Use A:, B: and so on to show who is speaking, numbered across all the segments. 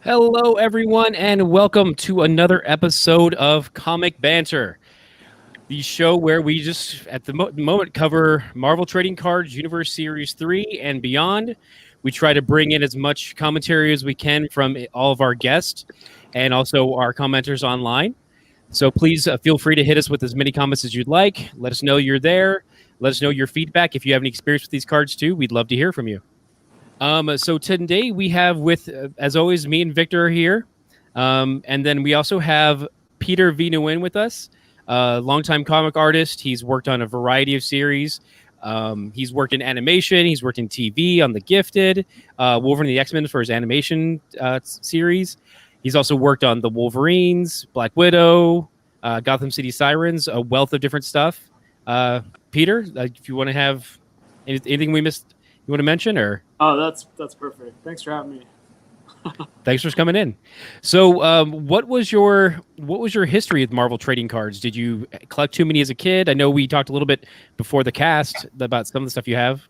A: Hello, everyone, and welcome to another episode of Comic Banter, the show where we just, at the moment, cover Marvel Trading Cards Universe Series 3 and beyond. We try to bring in as much commentary as we can from all of our guests and also our commenters online. So please feel free to hit us with as many comments as you'd like. Let us know you're there. Let us know your feedback. If you have any experience with these cards too, we'd love to hear from you. So today we have as always, me and Victor are here. And then we also have Peter V Nguyen with us, longtime comic artist. He's worked on a variety of series. He's worked in animation. He's worked in TV on The Gifted, Wolverine the X-Men for his animation series. He's also worked on the Wolverines, Black Widow, Gotham City Sirens, a wealth of different stuff. Peter, if you want to have anything we missed, you want to mention, or?
B: Oh, that's perfect. Thanks for having me.
A: Thanks for coming in. So, what was your history with Marvel trading cards? Did you collect too many as a kid? I know we talked a little bit before the cast about some of the stuff you have.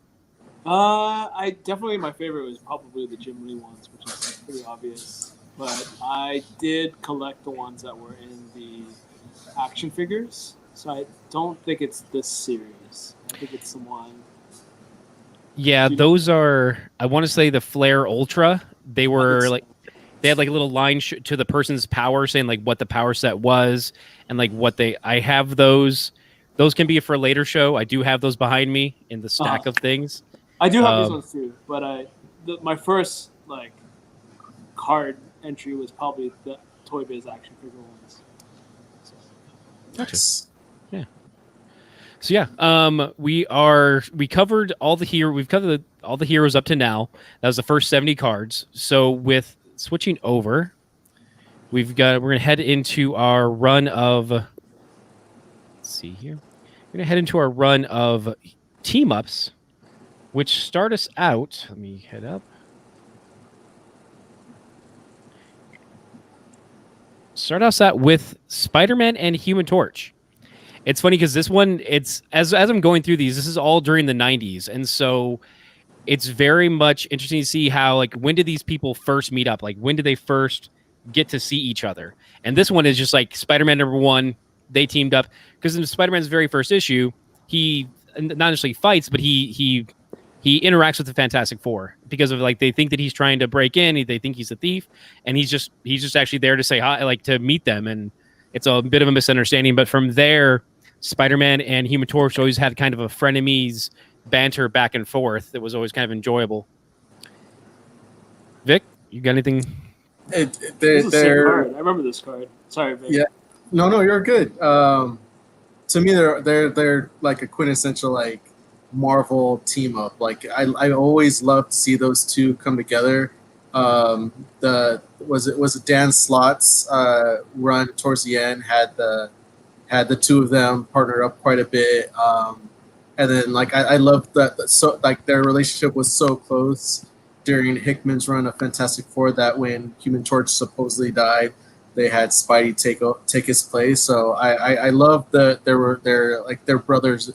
B: I definitely, my favorite was probably the Jim Lee ones, which is pretty obvious. But I did collect the ones that were in the action figures. So I don't think it's this series. I think it's some one.
A: Yeah, those are, I want to say, the Flare Ultra. They were they had like a little line to the person's power saying like what the power set was and like I have those. Those can be for a later show. I do have those behind me in the stack of things.
B: I do have these ones too, but my first card entry was probably the Toy Biz action figure ones. So.
A: Gotcha. Yeah. So yeah, we covered all the we've covered all the heroes up to now. That was the first 70 cards. So with switching over, we're gonna head into our run of. Let's see here. We're gonna head into our run of team ups, which start us out. Let me head up. Start us out with Spider-Man and Human Torch. It's funny because this one, it's as I'm going through these, this is all during the 90s. And so it's very much interesting to see how, like, when did these people first meet up? Like, when did they first get to see each other? And this one is just like Spider-Man #1, they teamed up. Because in Spider-Man's very first issue, he not necessarily fights, but he interacts with the Fantastic Four because of, like, they think that he's trying to break in. They think he's a thief. And he's just actually there to say hi, like, to meet them. And it's a bit of a misunderstanding. But from there, Spider-Man and Human Torch always had kind of a frenemies banter back and forth that was always kind of enjoyable. Vic, you got anything?
B: This is a sick card. I remember this card. Sorry, Vic.
C: Yeah, no, you're good. To me, they're like a quintessential like Marvel team up. Like I always love to see those two come together. Was it Dan Slott's run towards the end had the two of them partner up quite a bit, and then like I love that so like their relationship was so close during Hickman's run of Fantastic Four that when Human Torch supposedly died, they had Spidey take his place. So I love their brothers,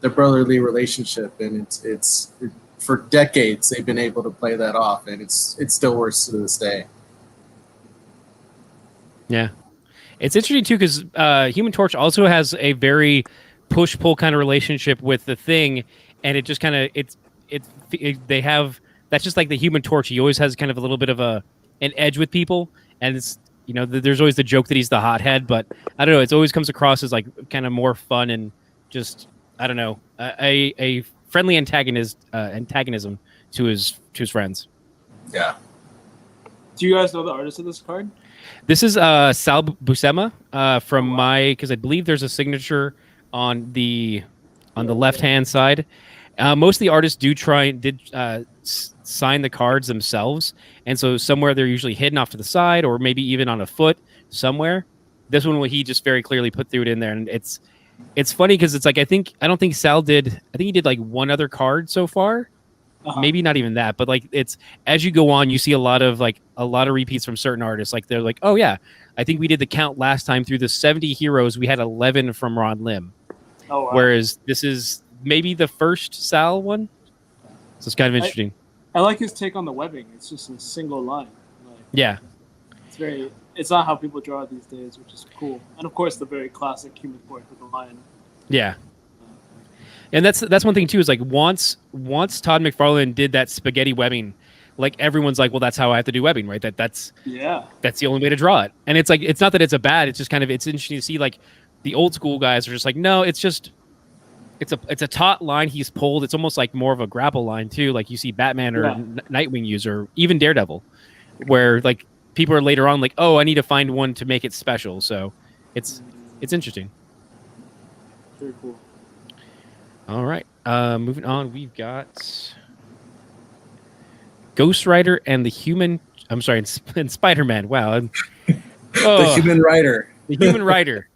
C: their brotherly relationship, and it's for decades they've been able to play that off, and it still works to this day.
A: Yeah. It's interesting too because Human Torch also has a very push-pull kind of relationship with the Thing, and it just kind of they have that's just like the Human Torch. He always has kind of a little bit of an edge with people, and it's there's always the joke that he's the hothead, but I don't know. It always comes across as like kind of more fun and just I don't know a friendly antagonism to his friends.
C: Yeah.
B: Do you guys know the artist of this card?
A: This is Sal Buscema from because I believe there's a signature on the left hand side. Most of the artists did sign the cards themselves, and so somewhere they're usually hidden off to the side or maybe even on a foot somewhere. This one, he just very clearly put through it in there, and it's funny because it's like I don't think Sal did. I think he did like one other card so far. Maybe not even that, but like it's as you go on, you see a lot of repeats from certain artists. Like they're like, oh yeah, I think we did the count last time through the 70 heroes. We had 11 from Ron Lim.
B: Oh, wow.
A: Whereas this is maybe the first Sal one. So it's kind of interesting.
B: I like his take on the webbing. It's just a single line. Like,
A: Yeah.
B: It's not how people draw it these days, which is cool. And of course, the very classic Human Torch with the lion.
A: Yeah. And that's one thing too, is like once Todd McFarlane did that spaghetti webbing, like everyone's like, well, that's how I have to do webbing, right? That's the only way to draw it. And it's like, it's not that it's a bad, it's just kind of, it's interesting to see like the old school guys are just like, no, it's just, it's a taut line he's pulled. It's almost like more of a grapple line too. Like you see Batman or Nightwing use, or even Daredevil, where like people are later on like, oh, I need to find one to make it special. So it's interesting.
B: Very cool.
A: All right. Moving on, we've got Ghost Rider and the Human. I'm sorry, and Spider-Man. Wow.
C: The Human Rider.
A: The Human Rider.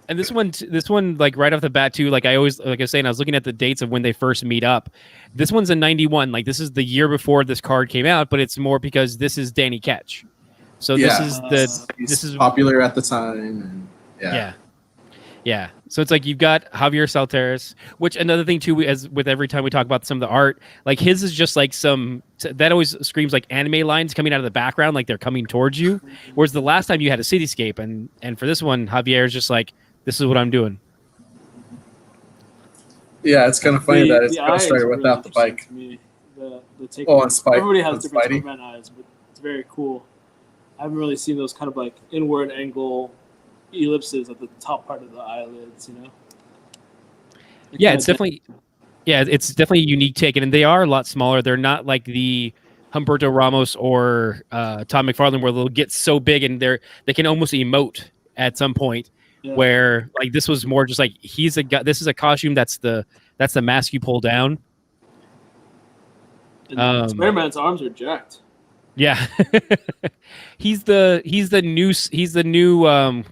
A: And this one, like right off the bat too. Like I was saying, I was looking at the dates of when they first meet up. This one's in '91. Like this is the year before this card came out, but it's more because this is Danny Ketch. So this is
C: popular at the time. And
A: Yeah. So it's like you've got Javier Salteras, which another thing too, as with every time we talk about some of the art, like his is just like that always screams like anime lines coming out of the background, like they're coming towards you. Whereas the last time you had a cityscape, and for this one, Javier is just like, this is what I'm doing.
C: Yeah, it's kind of funny that it's Ghost Rider without the bike.
B: On Spike. Everybody has different Spider-Man eyes, but it's very cool. I haven't really seen those kind of like inward angle ellipses at the top part of the eyelids, you know.
A: It's definitely a unique take, and they are a lot smaller. They're not like the Humberto Ramos or Tom McFarlane, where they'll get so big and they can almost emote at some point. Yeah. Where like this was more just like he's a guy. This is a costume that's the mask you pull down.
B: Spider-Man's arms are jacked.
A: Yeah, he's the new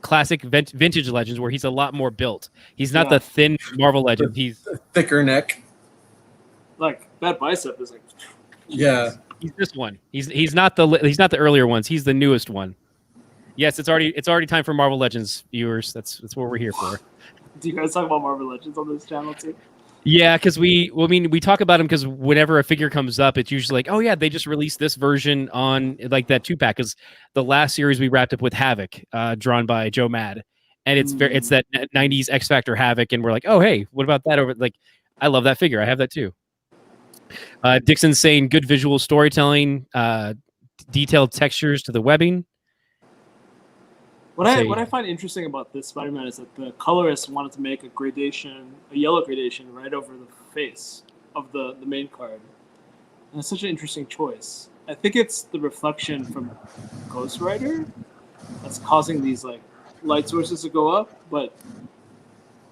A: classic vintage Legends, where he's a lot more built. He's not the thin Marvel Legend. He's
C: thicker neck.
B: Like that bicep is like.
C: Yeah,
A: he's this one. He's not the earlier ones. He's the newest one. Yes, it's already time for Marvel Legends, viewers. That's what we're here for.
B: Do you guys talk about Marvel Legends on this channel too?
A: Yeah, because we talk about them because whenever a figure comes up, it's usually like, oh yeah, they just released this version on like that 2-pack. Because the last series we wrapped up with Havoc, drawn by Joe Mad, and it's that '90s X Factor Havoc, and we're like, oh hey, what about that over? Like, I love that figure. I have that too. Dixon's saying good visual storytelling, detailed textures to the webbing.
B: What I find interesting about this Spider-Man is that the colorist wanted to make a yellow gradation right over the face of the main card. And it's such an interesting choice. I think it's the reflection from Ghost Rider that's causing these like light sources to go up, but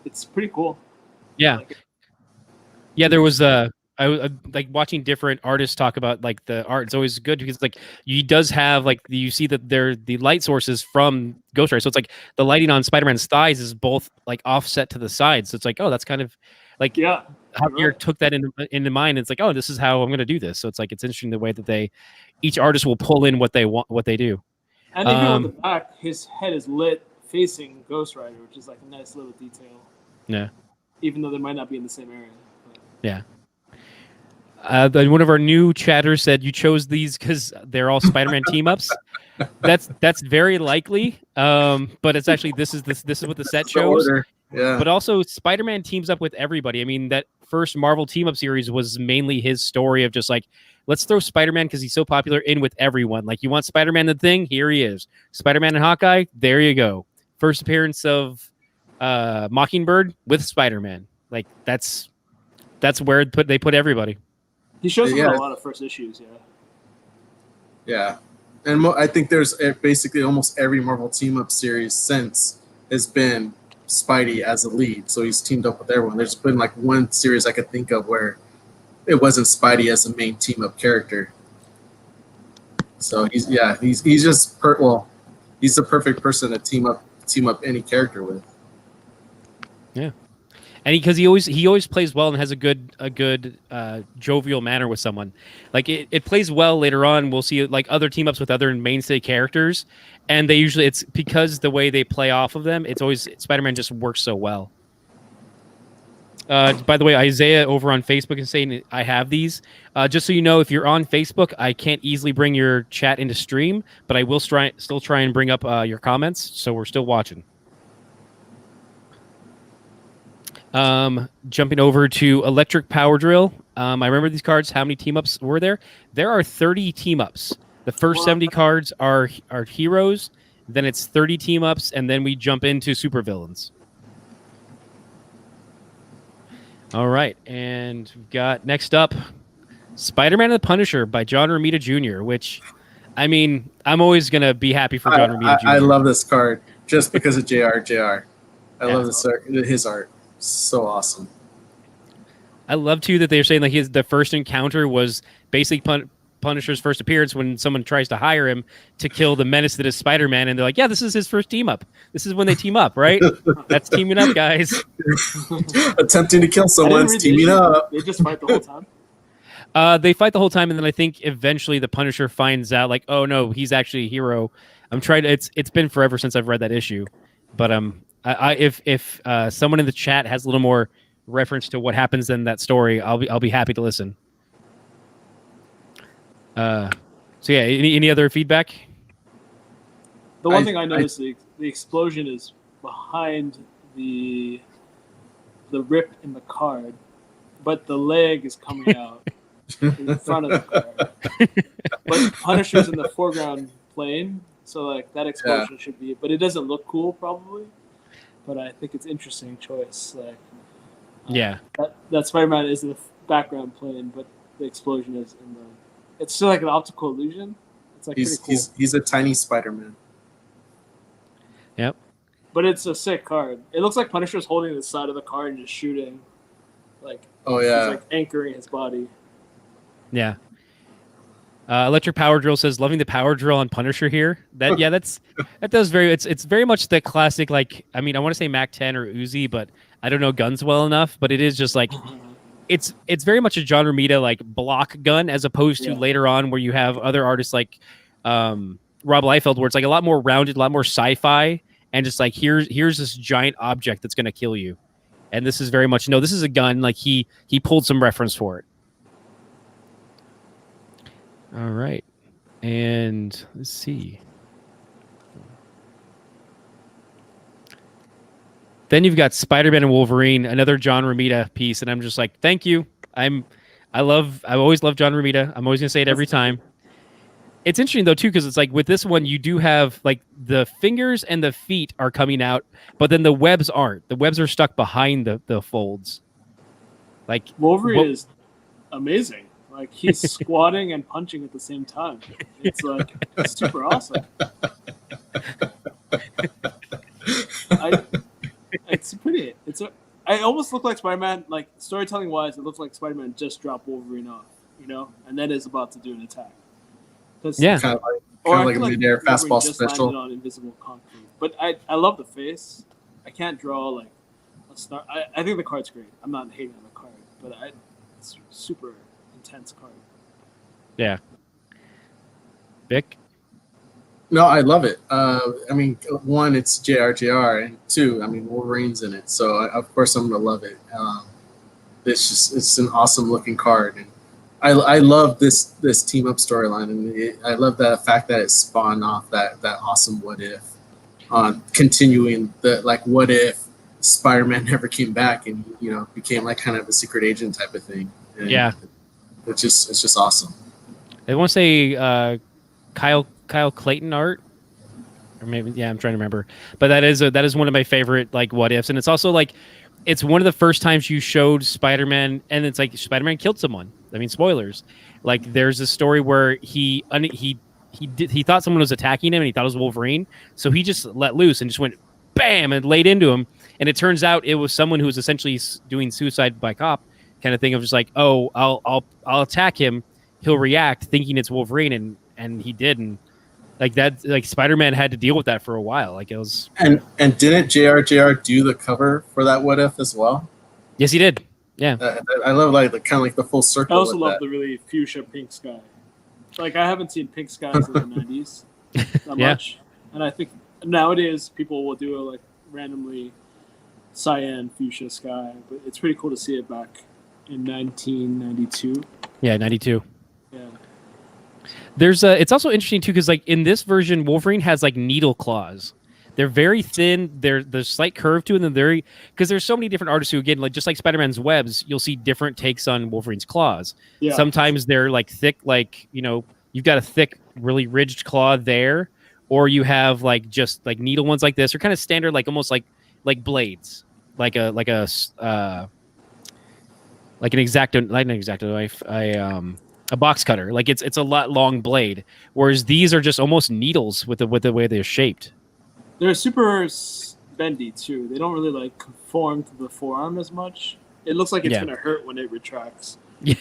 B: it's pretty cool.
A: Yeah. There was I like watching different artists talk about like the art. It's always good because like he does have like you see that they're the light sources from Ghost Rider. So it's like the lighting on Spider-Man's thighs is both like offset to the sides. So it's like, oh, that's kind of like Javier took that into mind. It's like, oh, this is how I'm going to do this. So it's like it's interesting the way that each artist will pull in what they want, what they do.
B: And even on the back, his head is lit facing Ghost Rider, which is like a nice little detail.
A: Yeah.
B: Even though they might not be in the same area. But.
A: Yeah. One of our new chatters said you chose these because they're all Spider-Man team-ups. That's very likely, but it's actually this is what the set shows.
C: Yeah.
A: But also, Spider-Man teams up with everybody. I mean, that first Marvel team-up series was mainly his story of just like, let's throw Spider-Man because he's so popular in with everyone. Like, you want Spider-Man the Thing? Here he is. Spider-Man and Hawkeye? There you go. First appearance of Mockingbird with Spider-Man. Like, that's where they put everybody.
B: He shows up in a lot of first issues,
C: Yeah, and I think there's basically almost every Marvel team-up series since has been Spidey as a lead. So he's teamed up with everyone. There's been like one series I could think of where it wasn't Spidey as the main team-up character. So he's just he's the perfect person to team up any character with.
A: Yeah. And because he always plays well and has a good jovial manner with someone. Like it plays well later on. We'll see like other team ups with other mainstay characters, and it's because the way they play off of them. It's always Spider-Man just works so well. By the way, Isaiah over on Facebook is saying I have these. Just so you know, if you're on Facebook, I can't easily bring your chat into stream, but I will still try and bring up your comments. So we're still watching. Jumping over to Electric Power Drill. I remember these cards. How many team ups were there? There are 30 team ups. The first 70 cards are heroes. Then it's 30 team ups, and then we jump into supervillains. All right, and we've got next up SpiderMan and the Punisher by John Romita Jr., which, I mean, I'm always going to be happy for John Romita Jr.
C: I love this card just because of JR. I love his art. So awesome.
A: I love, too, that they're saying like the first encounter was basically Punisher's first appearance when someone tries to hire him to kill the menace that is Spider-Man, and they're like, yeah, this is his first team up. This is when they team up, right? That's teaming up, guys.
C: Attempting to kill someone's teaming up.
B: They just fight the whole time?
A: They fight the whole time, and then I think eventually the Punisher finds out, like, oh, no, he's actually a hero. I'm trying to... It's been forever since I've read that issue. But if someone in the chat has a little more reference to what happens in that story, I'll be happy to listen. So yeah, any other feedback?
B: The one thing I noticed, the explosion is behind the rip in the card, but the leg is coming out in front of the card. But Punisher's in the foreground plane, so like that explosion should be, but it doesn't look cool probably. But I think it's interesting choice. Like, that Spider-Man is in the background plane, but the explosion is in the. It's still like an optical illusion. It's like pretty cool.
C: He's a tiny Spider-Man.
A: Yep.
B: But it's a sick card. It looks like Punisher's holding the side of the card and just shooting. Like,
C: oh yeah,
B: he's like anchoring his body.
A: Yeah. Electric Power Drill says, loving the power drill on Punisher here. That does it's very much the classic, like, I mean, I want to say Mac 10 or Uzi, but I don't know guns well enough, but it is just like it's very much a John Romita like block gun, as opposed to later on where you have other artists like Rob Liefeld, where it's like a lot more rounded, a lot more sci-fi, and just like here's this giant object that's gonna kill you. And this is very much this is a gun. Like he pulled some reference for it. All right, and let's see. Then you've got Spider-Man and Wolverine, another John Romita piece, and I'm just like, thank you. I've always loved John Romita. I'm always gonna say it every time. It's interesting though too, because it's like with this one, you do have like the fingers and the feet are coming out, but then the webs aren't. The webs are stuck behind the folds. Like
B: Wolverine is amazing. Like he's squatting and punching at the same time. It's like it's super awesome. It's pretty. I almost look like Spider-Man. Like storytelling wise, it looks like Spider-Man just dropped Wolverine off, and then is about to do an attack.
C: Kind of like a mid-air fastball special
B: on invisible concrete. But I love the face. I can't draw like a star. I think the card's great. I'm not hating on the card, but it's super intense card.
A: Yeah. Vic?
C: No, I love it. I mean, one, it's JR, and two, I mean, Wolverine's in it, so of course I'm gonna love it. It's an awesome looking card, and I love this team up storyline, and I love the fact that it spawned off that awesome what if, continuing the like what if Spider-Man never came back and became like kind of a secret agent type of thing. And it's just awesome.
A: I want to say Kyle Clayton art, or maybe I'm trying to remember, but that is one of my favorite like what ifs, and it's also like it's one of the first times you showed Spider-Man, and it's like Spider-Man killed someone. I mean, spoilers. Like there's a story where he thought someone was attacking him, and he thought it was Wolverine, so he just let loose and just went bam and laid into him, and it turns out it was someone who was essentially doing suicide by cop kind of thing of just like, oh, I'll attack him, he'll react thinking it's Wolverine, and he did, and like that, like Spider-Man had to deal with that for a while. Like it was,
C: and didn't JR do the cover for that what if as well?
A: Yes, he did. Yeah,
C: I love like the kind of like the full circle.
B: I also love the really fuchsia pink sky. Like I haven't seen pink skies in the '90s that much, and I think nowadays people will do it like randomly cyan fuchsia sky. But it's pretty cool to see it back in 1992.
A: Yeah, 92.
B: Yeah.
A: There's it's also interesting too because like in this version, Wolverine has like needle claws. They're very thin. There's slight curve to them. Because there's so many different artists who again like just like Spider-Man's webs, you'll see different takes on Wolverine's claws.
B: Yeah.
A: Sometimes they're like thick, like you've got a thick, really ridged claw there, or you have like just like needle ones like this, or kind of standard, like almost like blades, like an X-Acto, not an X-Acto knife, a box cutter. Like it's a lot long blade, whereas these are just almost needles with the way they're shaped.
B: They're super bendy too. They don't really like conform to the forearm as much. It looks like it's gonna hurt when it retracts.
A: Yeah,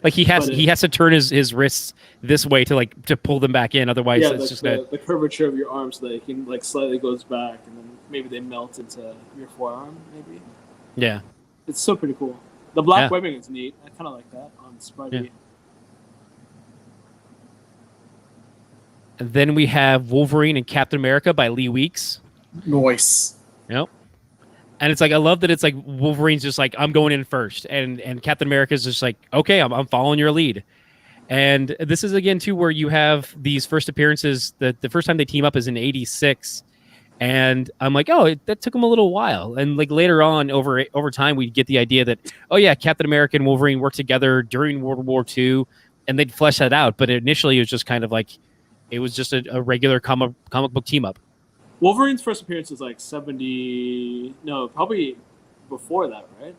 A: like he has to turn his wrists this way to pull them back in. Otherwise, it's just
B: the curvature of your arm so that it can like slightly goes back, and then maybe they melt into your forearm. Maybe.
A: Yeah,
B: it's so pretty cool. The black webbing is neat. I kind of like that on Spidey.
A: Yeah. And then we have Wolverine and Captain America by Lee Weeks.
C: Nice.
A: Yep. And it's like I love that it's like Wolverine's just like I'm going in first, and Captain America's just like okay, I'm following your lead. And this is again too where you have these first appearances. The first time they team up is in '86, and I'm like, oh, that took them a little while. And like later on over time, we get the idea that oh yeah, Captain America and Wolverine worked together during World War II, and they'd flesh that out. But initially, it was just kind of like it was just a regular comic book team up.
B: Wolverine's first appearance is like 70. No, probably before that, right?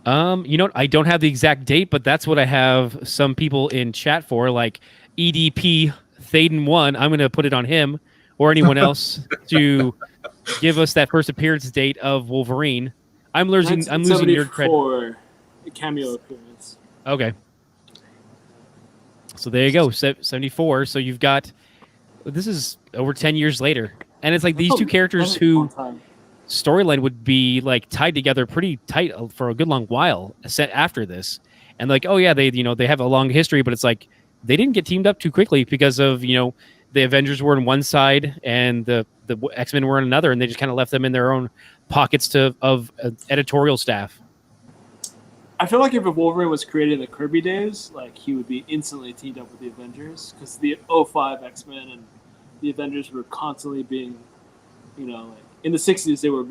A: I don't have the exact date, but that's what I have some people in chat for, like EDP Thaden 1. I'm going to put it on him or anyone else to give us that first appearance date of Wolverine. I'm losing nerd cred
B: for a cameo appearance.
A: Okay. So there you go, 74. So you've got this is over 10 years later. And it's like these two characters who storyline would be like tied together pretty tight for a good long while set after this. And like, oh yeah, they have a long history, but it's like they didn't get teamed up too quickly because of, the Avengers were on one side and the X-Men were on another, and they just kind of left them in their own pockets of editorial staff.
B: I feel like if Wolverine was created in the Kirby days, like he would be instantly teamed up with the Avengers, because the 05 X-Men and the Avengers were constantly being, like in the 60s they were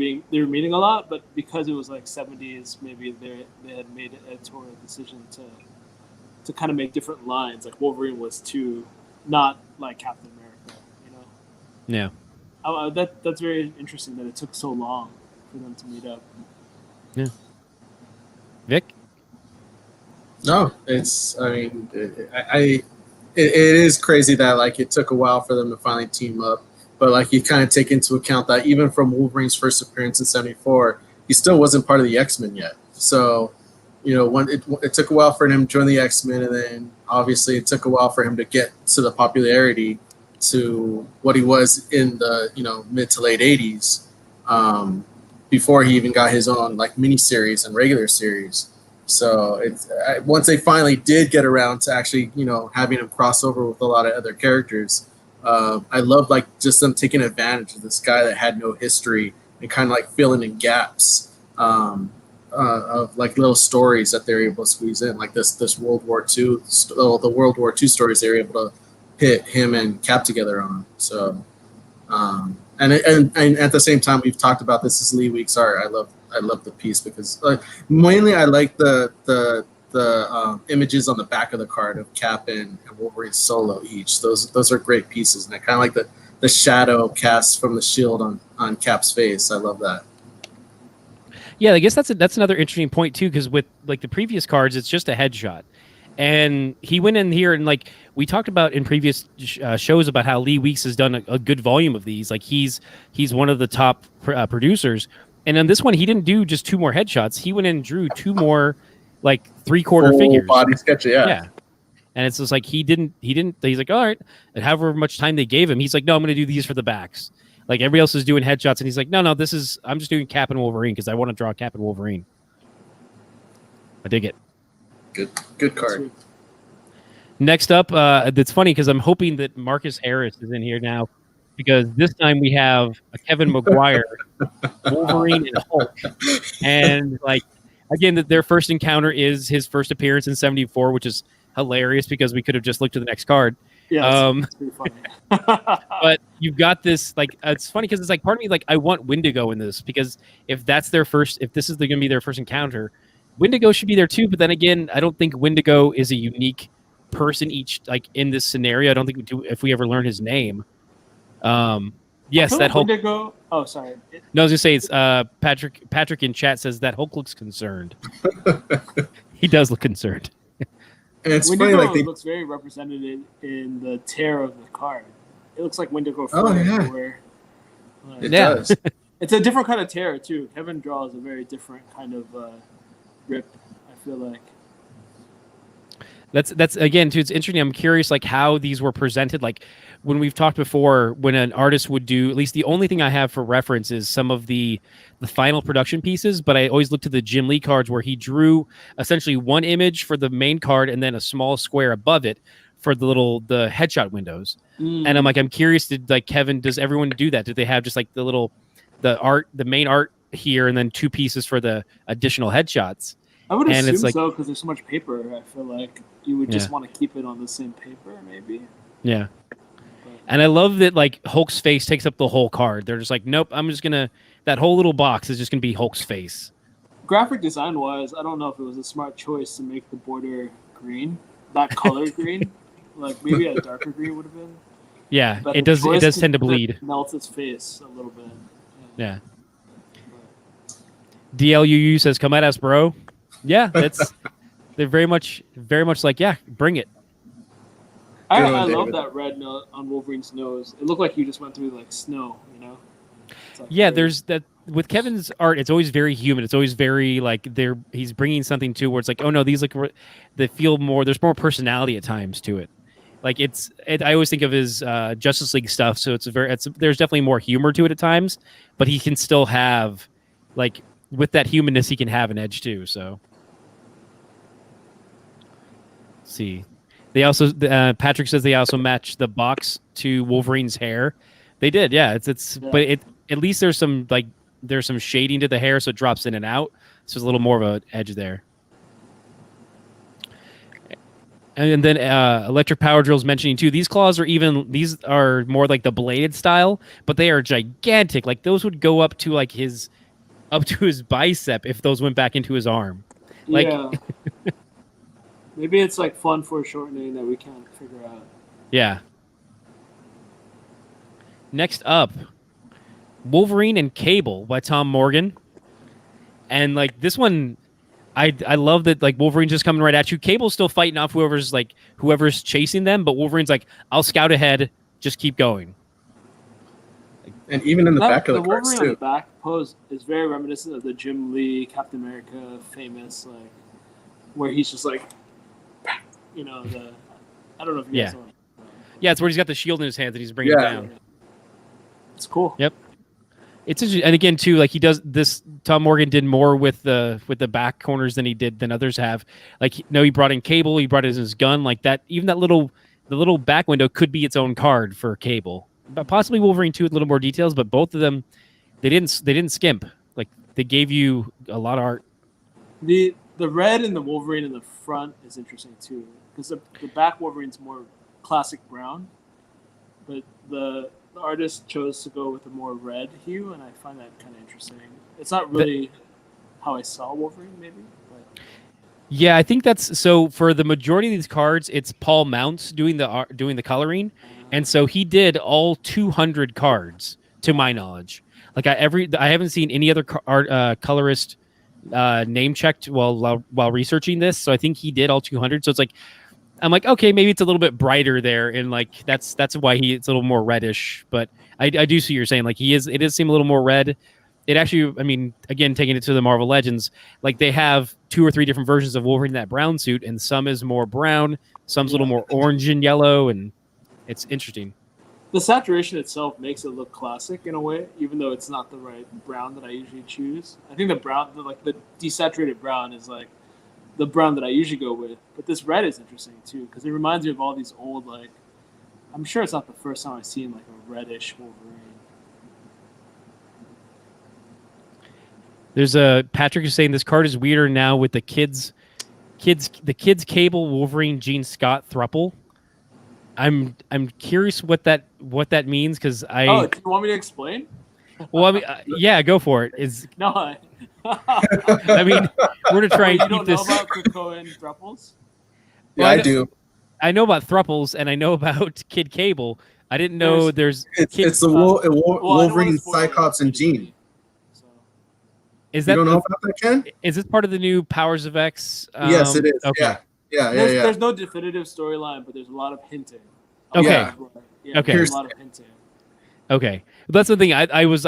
B: meeting a lot, but because it was like 70s, maybe they had made an editorial decision to kind of make different lines. Like Wolverine was too not like Captain America,
A: Yeah.
B: That's very interesting that it took so long for them to meet up.
A: Yeah. Vic?
C: No, it's. I mean, it is crazy that like it took a while for them to finally team up, but like you kind of take into account that even from Wolverine's first appearance in '74, he still wasn't part of the X-Men yet. So, when it took a while for him to join the X-Men, and then obviously it took a while for him to get to the popularity to what he was in the mid to late '80s, before he even got his own like miniseries and regular series. So once they finally did get around to actually, having him cross over with a lot of other characters, I love like just them taking advantage of this guy that had no history and kind of like filling in gaps of like little stories that they're able to squeeze in, like this World War II, the World War II stories they're able to pit him and Cap together on. So, and at the same time, we've talked about this as Lee Weeks art. I love the piece because mainly I like the images on the back of the card of Cap and Wolverine solo each. Those are great pieces, and I kind of like the shadow cast from the shield on Cap's face. I love that.
A: Yeah, I guess that's another interesting point too, because with like the previous cards, it's just a headshot, and he went in here and like we talked about in previous shows about how Lee Weeks has done a good volume of these. Like he's one of the top producers. And on this one, he didn't do just 2 more headshots. He went in and drew 2 more, like 3/4 figures.
C: Body sketch, yeah.
A: And it's just like he didn't. He's like, all right. And however much time they gave him, he's like, no, I'm going to do these for the backs. Like everybody else is doing headshots, and he's like, no, I'm just doing Cap and Wolverine because I want to draw Cap and Wolverine. I dig it.
C: Good card.
A: Next up, it's funny because I'm hoping that Marcus Harris is in here now, because this time we have a Kevin Maguire, Wolverine, and Hulk, and like again, their first encounter is his first appearance in '74, which is hilarious because we could have just looked at the next card.
B: Yeah, it's pretty funny.
A: But you've got this like it's funny because it's like part of me like I want Wendigo in this because if this is going to be their first encounter, Wendigo should be there too. But then again, I don't think Wendigo is a unique person each like in this scenario. I don't think we do if we ever learn his name. Yes, that Hulk.
B: Wendigo. Oh, sorry.
A: No, I was gonna say it's Patrick in chat says that Hulk looks concerned. He does look concerned.
C: And it's
B: Wendigo
C: funny, like
B: looks very represented in the tear of the card. It looks like Wendigo.
C: Oh, yeah.
B: Everywhere.
C: it does.
B: It's a different kind of tear too. Kevin draws a very different kind of rip. I feel like.
A: That's again too. It's interesting. I'm curious, like how these were presented. Like when we've talked before, when an artist would do. At least the only thing I have for reference is some of the final production pieces. But I always look to the Jim Lee cards where he drew essentially one image for the main card and then a small square above it for the headshot windows. And I'm like, I'm curious. Did like Kevin? Does everyone do that? Did they have just like the main art here, and then two pieces for the additional headshots?
B: I would assume
A: it's like,
B: so because there's so much paper. I feel like you would just want to keep it on the same paper, maybe.
A: Yeah. And I love that like Hulk's face takes up the whole card. They're just like, nope, I'm just gonna that whole little box is just gonna be Hulk's face.
B: Graphic design wise, I don't know if it was a smart choice to make the border green, that color green. Like maybe a darker green would have been.
A: Yeah,
B: But
A: it does tend to bleed.
B: Melt his face a little bit.
A: Yeah. DLUU says, "Come at us, bro." Yeah, they're very much like, yeah, bring it.
B: I love that red note on Wolverine's nose. It looked like you just went through like snow, you know? Like
A: yeah, there's that with Kevin's art. It's always very human. It's always very like he's bringing something to where it's like, oh no, these they feel more. There's more personality at times to it. Like I always think of his Justice League stuff. So there's definitely more humor to it at times, but he can still have like with that humanness, he can have an edge too. So. See, they also Patrick says they also match the box to Wolverine's hair. They did, yeah. But at least there's some shading to the hair, so it drops in and out. So there's a little more of an edge there. And then Electric Power Drill's mentioning too. These claws are more like the bladed style, but they are gigantic. Like those would go up to his bicep if those went back into his arm. Like.
B: Yeah. Maybe it's like fun foreshortening that we can't figure out.
A: Yeah. Next up, Wolverine and Cable by Tom Morgan. And like this one, I love that like Wolverine's just coming right at you. Cable's still fighting off whoever's chasing them, but Wolverine's like, I'll scout ahead, just keep going.
C: And even in the back of the cards
B: Wolverine
C: too.
B: On the back pose is very reminiscent of the Jim Lee Captain America famous like where he's just like. You know, I don't know if you guys know.
A: Yeah, it's where he's got the shield in his hands and he's bringing it down.
B: It's cool.
A: Yep. It's interesting. And again, too, like he does this. Tom Morgan did more with the back corners than others have. Like, he brought in Cable, he brought in his gun, like that. Even the little back window could be its own card for Cable. But possibly Wolverine 2 with a little more details, but both of them, they didn't skimp. Like they gave you a lot of art.
B: The red and the Wolverine in the front is interesting too. Because the back Wolverine's more classic brown, but the artist chose to go with a more red hue, and I find that kind of interesting. It's not really how I saw Wolverine, maybe. But.
A: Yeah, I think that's so. For the majority of these cards, it's Paul Mounts doing the coloring, and so he did all 200 cards, to my knowledge. Like I haven't seen any other colorist name checked while researching this, so I think he did all 200. So it's like. I'm like, okay, maybe it's a little bit brighter there, and like that's why it's a little more reddish. But I do see what you're saying. Like it does seem a little more red. It actually, I mean, again, taking it to the Marvel Legends, like they have 2 or 3 different versions of Wolverine in that brown suit, and some is more brown, some's a little more orange and yellow, and it's interesting.
B: The saturation itself makes it look classic in a way, even though it's not the right brown that I usually choose. I think the desaturated brown is like the brown that I usually go with, but this red is interesting too because it reminds me of all these old like I'm sure it's not the first time I've seen like a reddish Wolverine.
A: There's Patrick is saying this card is weirder now with the kids Cable Wolverine Gene Scott thruple. I'm curious what that means because
B: Oh, do you want me to explain?
A: well, I mean, yeah, go for it.
B: No, I
A: mean, we're to try and
B: you
A: keep
B: don't
A: this.
B: know about Krakoan thruples?
C: Yeah,
A: Well,
C: I do.
A: I know about thruples and I know about Kid Cable. I didn't know there's
C: It's the Wolverine, Cyclops, and Jean.
B: So.
A: Is
C: You
A: that
C: don't know about that, Ken?
A: is this part of the new Powers of X?
C: Yes, it is.
A: Okay.
C: Yeah.
B: There's no definitive storyline, but there's a lot of hinting.
A: Okay.
B: Yeah,
A: Okay.
B: There's a lot of hinting.
A: Okay, that's the thing. I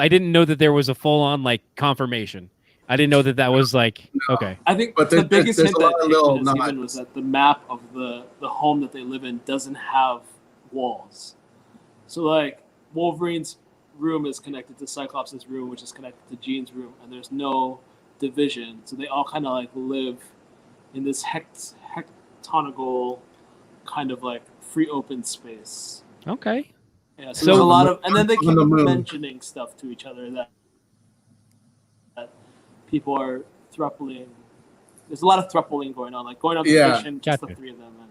A: didn't know that there was a full on like confirmation. I didn't know that was like okay.
B: I think
C: But
B: the biggest
C: there's
B: hint
C: a lot
B: that
C: of little
B: Hickman has given
C: nods.
B: was that the map of the home that they live in doesn't have walls. So like Wolverine's room is connected to Cyclops' room, which is connected to Jean's room, and there's no division. So they all kind of like live in this hectonical kind of like free open space.
A: Okay.
B: Yeah,
A: So-
B: so there's a lot of, and then they
C: On
B: keep
C: the moon.
B: mentioning stuff to each other that people are thrupling. There's a lot of thrupling going on, like going on
C: Yeah.
B: vacation, just
A: Gotcha.
B: the three of them, and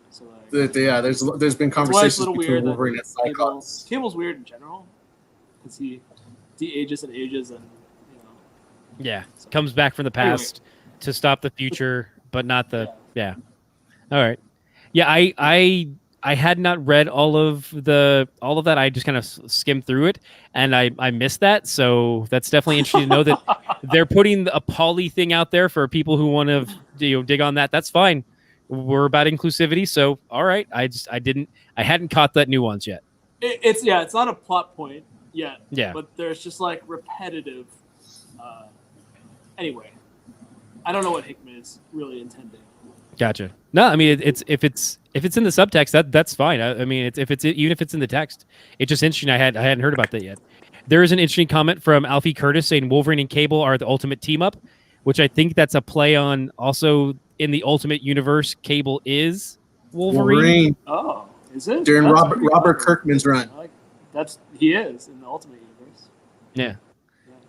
B: so like.
C: There's been
B: That's why it's a
C: conversations
B: little
C: between
B: weird that
C: Wolverine and Cyclops.
B: Cable's weird in general, because he ages and ages, and you know.
A: Yeah, comes back from the past to stop the future, but not the yeah. All right. Yeah, I had not read all of that. I just kind of skimmed through it, and I missed that. So that's definitely interesting to know that they're putting a poly thing out there for people who want to dig on that. That's fine. We're about inclusivity, so all right. I hadn't caught that nuance yet.
B: It's not a plot point yet.
A: Yeah.
B: But there's just like repetitive. Anyway, I don't know what Hickman is really intending.
A: Gotcha. No, I mean if it's in the subtext, that's fine. I mean even if it's in the text, it's just interesting. I hadn't heard about that yet. There is an interesting comment from Alfie Curtis saying Wolverine and Cable are the ultimate team up, which I think that's a play on also in the Ultimate Universe. Cable is Wolverine.
B: Oh, is it?
C: During
B: That's
C: Robert
B: pretty
C: Robert
B: cool.
C: Kirkman's run.
B: He is in the Ultimate Universe.
A: Yeah.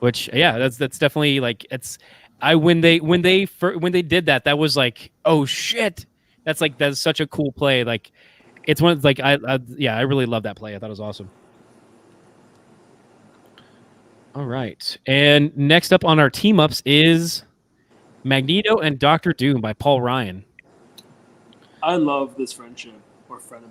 A: Which that's definitely like it's. When they did that was like, oh shit, that's such a cool play. Like, it's one like I really love that play. I thought it was awesome. All right, and next up on our team ups is Magneto and Doctor Doom by Paul Ryan.
B: I love this friendship or frenemy.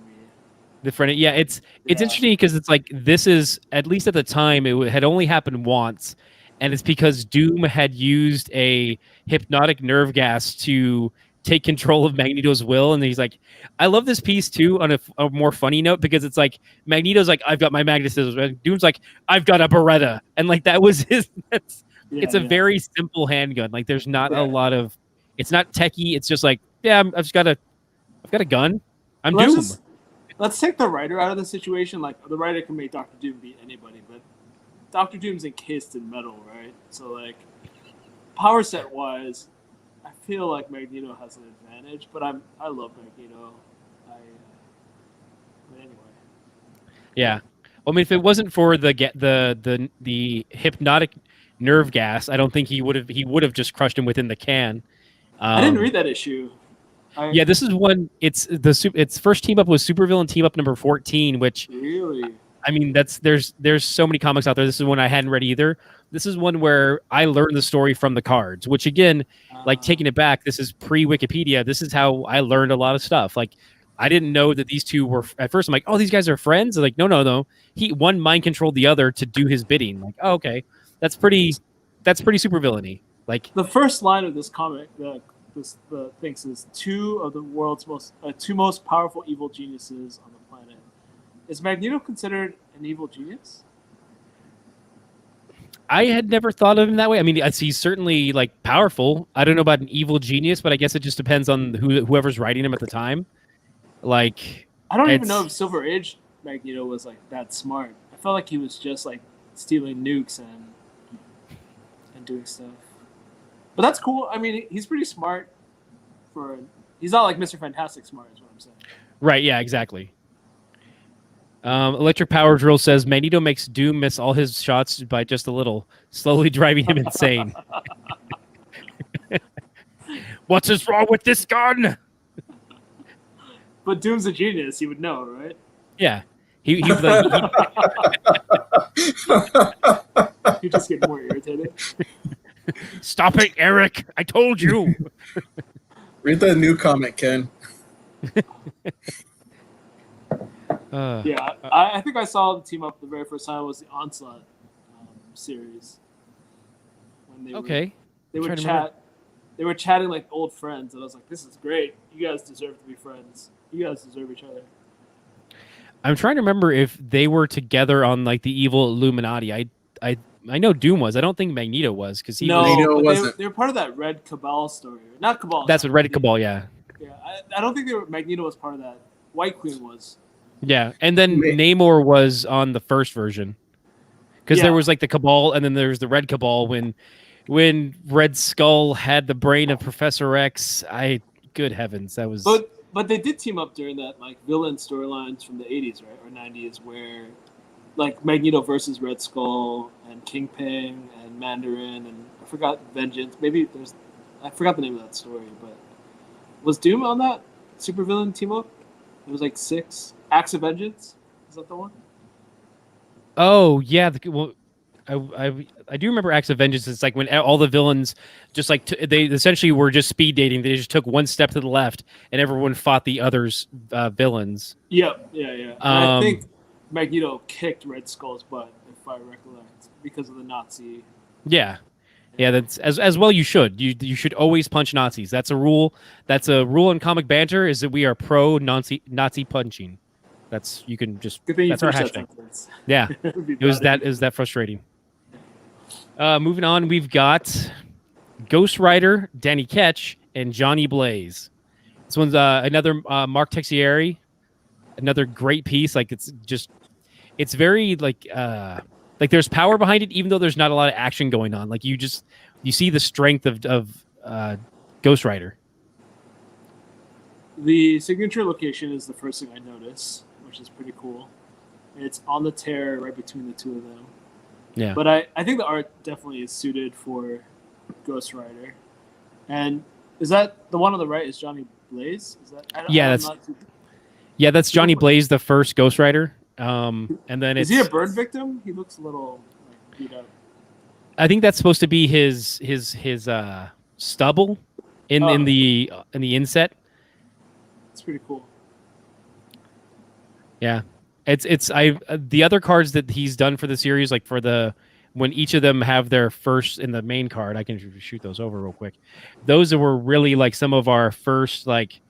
A: The friend, yeah, it's interesting because it's like this is at least at the time it had only happened once. And it's because Doom had used a hypnotic nerve gas to take control of Magneto's will. And he's like, I love this piece too on a more funny note because it's like Magneto's like, I've got my magnetism. And Doom's like, I've got a Beretta. And like that was his. It's a very simple handgun. Like there's not a lot of. It's not techie. It's just like, yeah, I've got a gun. I'm Doom.
B: Let's take the writer out of the situation. Like the writer can make Doctor Doom beat anybody, but Doctor Doom's encased in metal, right? So, like, power set wise, I feel like Magneto has an advantage. But I love Magneto. But anyway.
A: Yeah, well, I mean, if it wasn't for the hypnotic nerve gas, I don't think he would have just crushed him within the can.
B: I didn't read that issue.
A: Yeah, this is one. Its first team up was Supervillain team up number 14, which
B: Really.
A: I mean, there's so many comics out there. This is one I hadn't read either. This is one where I learned the story from the cards, which again, like taking it back, this is pre-Wikipedia. This is how I learned a lot of stuff. Like, I didn't know that these two were at first. I'm like, oh, these guys are friends. They're like, no. One mind controlled the other to do his bidding. Like, oh, okay, that's pretty supervillainy. Like
B: The first line of this comic, the thing says two of the world's two most powerful evil geniuses on the planet. Is Magneto considered an evil genius?
A: I had never thought of him that way. I mean, he's certainly like powerful. I don't know about an evil genius, but I guess it just depends on whoever's writing him at the time. Like,
B: I don't even know if Silver Age Magneto was like that smart. I felt like he was just like stealing nukes and doing stuff. But that's cool. I mean, he's pretty smart. He's not like Mr. Fantastic smart, is what I'm saying.
A: Right? Yeah, exactly. Electric Power Drill says Magneto makes Doom miss all his shots by just a little, slowly driving him insane. What's wrong with this gun?
B: But Doom's a genius. He would know, right?
A: Yeah. He
B: You just get more irritated.
A: Stop it, Eric. I told you.
C: Read the new comment, Ken.
B: Yeah, I think I saw the team up the very first time was the Onslaught series. When they would chat. They were chatting like old friends, and I was like, "This is great. You guys deserve to be friends. You guys deserve each other."
A: I'm trying to remember if they were together on like the evil Illuminati. I know Doom was. I don't think Magneto was because
C: Magneto wasn't.
B: They were part of that Red Cabal story. Not Cabal.
A: That's what Red Cabal. Yeah.
B: Yeah, I don't think Magneto was part of that. White Queen was.
A: Yeah, and then Namor was on the first version because there was like the Cabal, and then there was the Red Cabal when Red Skull had the brain of Professor X. Good heavens, that was.
B: But they did team up during that like villain storylines from the 80s, right, or 90s, where like Magneto versus Red Skull and Kingpin and Mandarin and I forgot Vengeance. I forgot the name of that story, but was Doom on that supervillain team up? It was like 6. Acts of Vengeance? Is that the one?
A: Oh yeah, I do remember Acts of Vengeance. It's like when all the villains just like they essentially were just speed dating. They just took one step to the left, and everyone fought the others' villains.
B: Yep, yeah. I think Magneto kicked Red Skull's butt, if I recollect, because of the Nazi.
A: Yeah. That's as well. You should. You should always punch Nazis. That's a rule. That's a rule in comic banter. Is that we are pro Nazi punching. That's you can just. That's our hashtag. Yeah, it was that frustrating. Moving on, we've got Ghost Rider, Danny Ketch, and Johnny Blaze. This one's another Mark Texieri, another great piece. Like it's very like there's power behind it, even though there's not a lot of action going on. Like you see the strength of Ghost Rider.
B: The signature location is the first thing I notice, which is pretty cool. It's on the tear right between the two of them.
A: Yeah.
B: But I think the art definitely is suited for Ghost Rider. And is that the one on the right is Johnny Blaze? Is that
A: that's Johnny Blaze, the first Ghost Rider. And then
B: is he a burn victim? He looks a little like, beat up.
A: I think that's supposed to be his stubble in the inset.
B: It's pretty cool.
A: Yeah. The other cards that he's done for the series, like when each of them have their first in the main card, I can shoot those over real quick. Those were really like some of our first, like,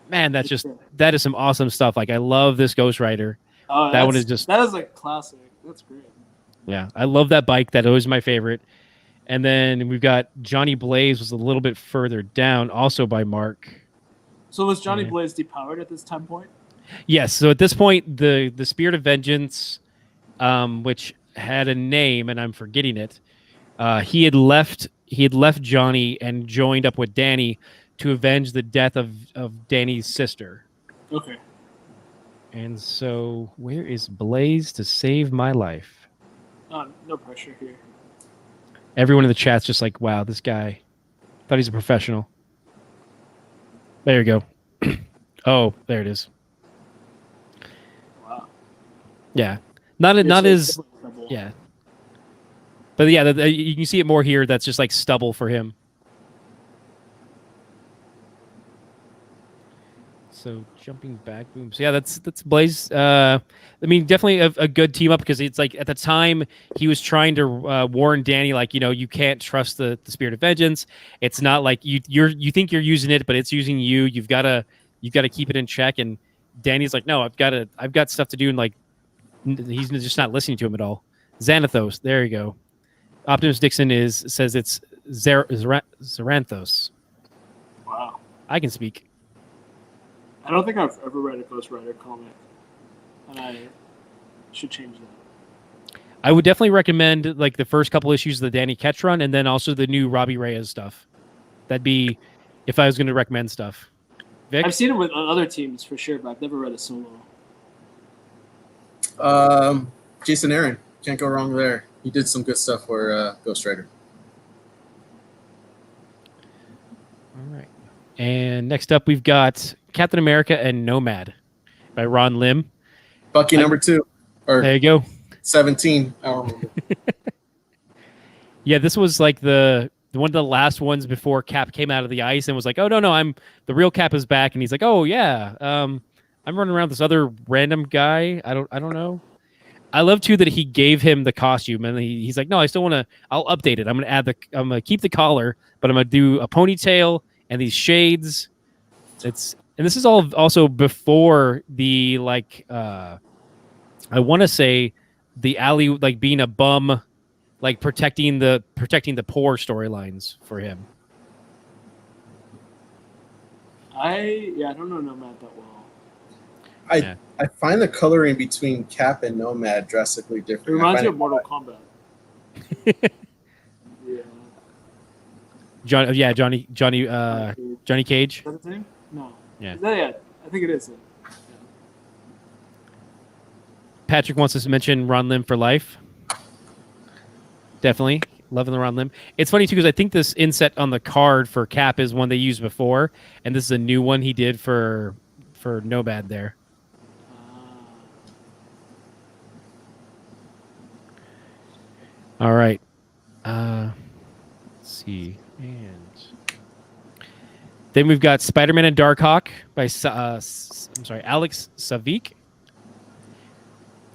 A: man, that is some awesome stuff. Like I love this Ghost Rider.
B: Oh,
A: that one is
B: like classic. That's great.
A: Yeah, I love that bike. That was my favorite. And then we've got Johnny Blaze was a little bit further down, also by Mark.
B: So was Johnny Blaze depowered at this time point?
A: Yes. So at this point, the Spirit of Vengeance, which had a name and I'm forgetting it, he had left Johnny and joined up with Danny to avenge the death of Danny's sister.
B: Okay.
A: And so, where is Blaze to save my life?
B: No pressure here.
A: Everyone in the chat's just like, wow, this guy thought he's a professional. There you go. Oh, there it is.
B: Wow.
A: Yeah. Not as... Yeah. But yeah, you can see it more here. That's just like stubble for him. So jumping back, boom. So yeah, that's Blaze. I mean, definitely a good team up because it's like at the time he was trying to warn Danny, like, you know, you can't trust the Spirit of Vengeance. It's not like you think you're using it, but it's using you. You've got to keep it in check. And Danny's like, no, I've got stuff to do, and like he's just not listening to him at all. Xanathos, there you go. Optimus Dixon says it's Zeranthos.
B: Wow,
A: I can speak.
B: I don't think I've ever read a Ghost Rider comic, and I should change that.
A: I would definitely recommend like the first couple issues of the Danny Ketch run, and then also the new Robbie Reyes stuff. That'd be if I was going to recommend stuff. Vic?
B: I've seen it with other teams for sure, but I've never read a solo.
C: Jason Aaron, can't go wrong there. He did some good stuff for Ghost Rider.
A: All right. And next up, we've got Captain America and Nomad by Ron Lim.
C: Bucky number 2. Or
A: there you go.
C: 17. I don't remember.
A: Yeah, this was like the one of the last ones before Cap came out of the ice and was like, "Oh no, I'm the real Cap is back," and he's like, "Oh yeah, I'm running around with this other random guy. I don't know." I love too that he gave him the costume and he's like, "No, I still want to. I'll update it. I'm gonna keep the collar, but I'm gonna do a ponytail and these shades." And this is all also before the I want to say the alley like being a bum. Like protecting the poor storylines for him.
B: I don't know Nomad that well.
C: I find the coloring between Cap and Nomad drastically different.
B: It reminds me of Mortal Kombat. Yeah.
A: Johnny Cage.
B: Is that a thing? No.
A: Yeah.
B: I think it is. Yeah.
A: Patrick wants us to mention Ron Lim for life. Definitely loving the Ron Lim. It's funny too because I think this inset on the card for Cap is one they used before, and this is a new one he did for Nomad there. All right. Let's see. And then we've got Spider-Man and Darkhawk by Alex Savic.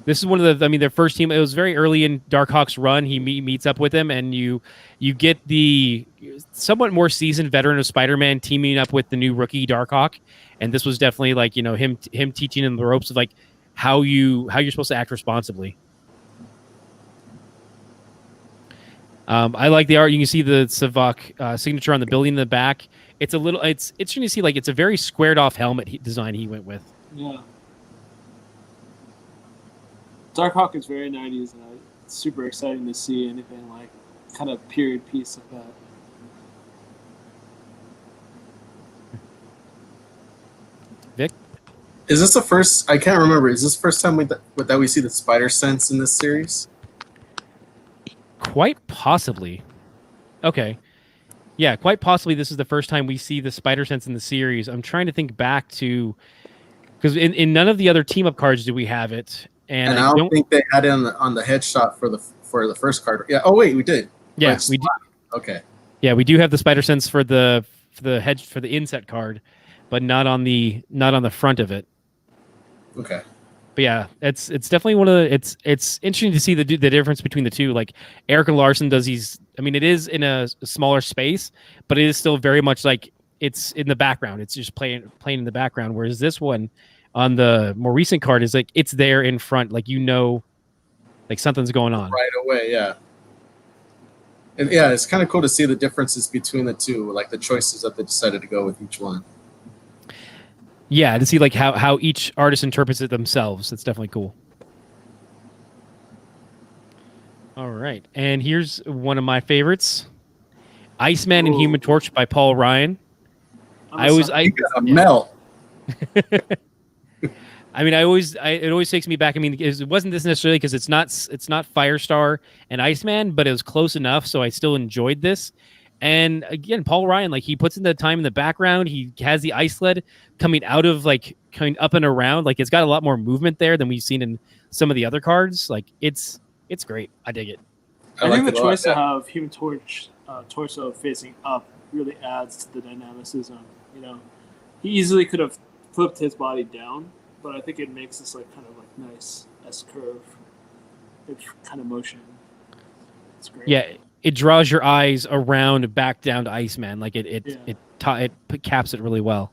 A: This is one of their first team. It was very early in Darkhawk's run. He meets up with him, and you get the somewhat more seasoned veteran of Spider-Man teaming up with the new rookie Darkhawk. And this was definitely like, him teaching him the ropes of like how you're supposed to act responsibly. I like the art. You can see the Savic signature on the building in the back. It's interesting to see like it's a very squared off helmet design he went with.
B: Yeah. Darkhawk is very 90s, and it's super exciting to see anything like kind of period piece like that.
A: Vic?
C: Is this the first? I can't remember. Is this the first time that we see the spider sense in this series?
A: Quite possibly. Okay. Yeah, quite possibly this is the first time we see the spider sense in the series. I'm trying to think back to... Because in none of the other team-up cards do we have it. And
C: I don't think they had it on the headshot for the first card. Yeah. Oh wait, we did.
A: Yeah, we do.
C: Okay.
A: Yeah, we do have the spider sense for the inset card, but not on the front of it.
C: Okay.
A: But yeah, it's definitely one of the it's interesting to see the difference between the two. Like Erica Larson does these. I mean, it is in a smaller space, but it is still very much like it's in the background. It's just playing in the background. Whereas this one, on the more recent card, is like it's there in front, like like something's going on
C: right away. Yeah, and yeah, it's kind of cool to see the differences between the two, like the choices that they decided to go with each one.
A: Yeah, to see like how each artist interprets it themselves. That's definitely cool. All right, and here's one of my favorites: Iceman and Human Torch by Paul Ryan.
C: Melt.
A: I mean, it always takes me back. I mean, it wasn't this necessarily because it's not Firestar and Iceman, but it was close enough, so I still enjoyed this. And again, Paul Ryan, like he puts in the time in the background. He has the ice sled coming out of coming up and around. Like it's got a lot more movement there than we've seen in some of the other cards. Like it's great. I dig it.
B: I think the choice to have Human Torch torso facing up really adds to the dynamicism. He easily could have flipped his body down, but I think it makes this like kind of like nice S curve, kind of motion. It's great.
A: Yeah, it draws your eyes around back down to Iceman. Like it caps it really well.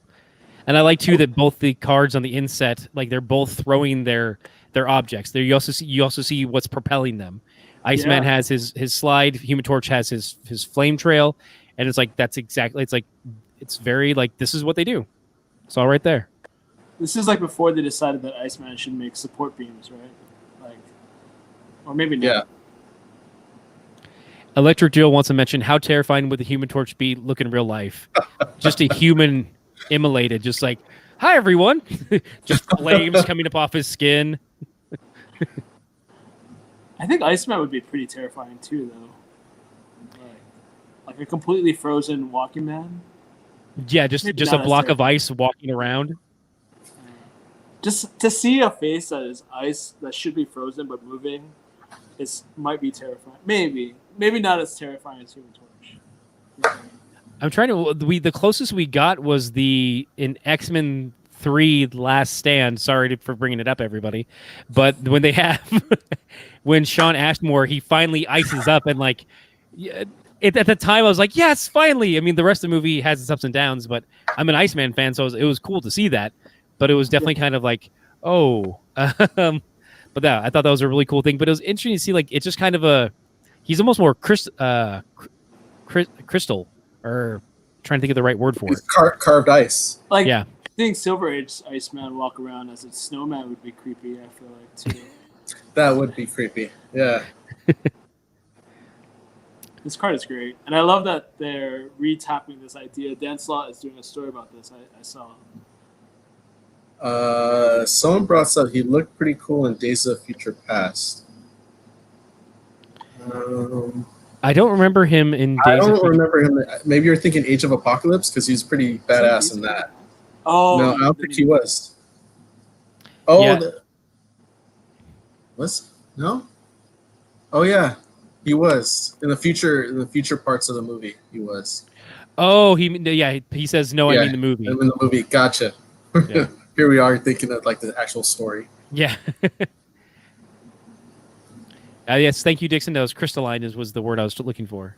A: And I like too that both the cards on the inset, like they're both throwing their objects. There you also see what's propelling them. Iceman has his slide. Human Torch has his flame trail, and it's like it's very like this is what they do. It's all right there.
B: This is like before they decided that Iceman should make support beams, right? Or maybe not.
C: Yeah.
A: Electric Jill wants to mention how terrifying would the Human Torch be look in real life? Just a human immolated, just like, hi everyone, just flames coming up off his skin.
B: I think Iceman would be pretty terrifying too, though. Like a completely frozen walking man.
A: Yeah, just
B: Maybe
A: a
B: not as
A: block of
B: terrifying.
A: ice walking around.
B: Just to see a face that is ice that should be frozen but moving, might be terrifying. Maybe not as terrifying as Human Torch.
A: I'm trying to. The closest we got was in X-Men 3: Last Stand. Sorry for bringing it up, everybody, but when they have when Sean Ashmore, he finally ices up and like. Yeah, at the time, I was like, yes, finally. I mean, the rest of the movie has its ups and downs, but I'm an Iceman fan, so it was cool to see that. But it was definitely kind of like, oh. But yeah, I thought that was a really cool thing. But it was interesting to see, like, it's just kind of he's almost more crystal, or trying to think of the right word for it.
C: Carved ice.
B: Like,
A: yeah.
B: I think Silver Age Iceman walk around as a snowman would be creepy, I feel like, too.
C: That would be creepy. Yeah.
B: This card is great. And I love that they're retapping this idea. Dan Slott is doing a story about this, I saw.
C: Someone brought up he looked pretty cool in Days of Future Past.
A: I don't remember him in Days
C: I don't
A: of Future.
C: remember him. Maybe you're thinking Age of Apocalypse because he's pretty badass in that.
B: Oh,
C: no, I don't think he was. Oh,
A: Yeah.
C: No? Oh yeah, he was in the future. In the future parts of the movie, he was.
A: Oh, he says no.
C: Yeah,
A: I mean the movie.
C: In the movie, gotcha.
A: Yeah.
C: Here we are thinking of like the actual story.
A: Yeah. Yes, thank you, Dixon. That was crystalline was the word I was looking for.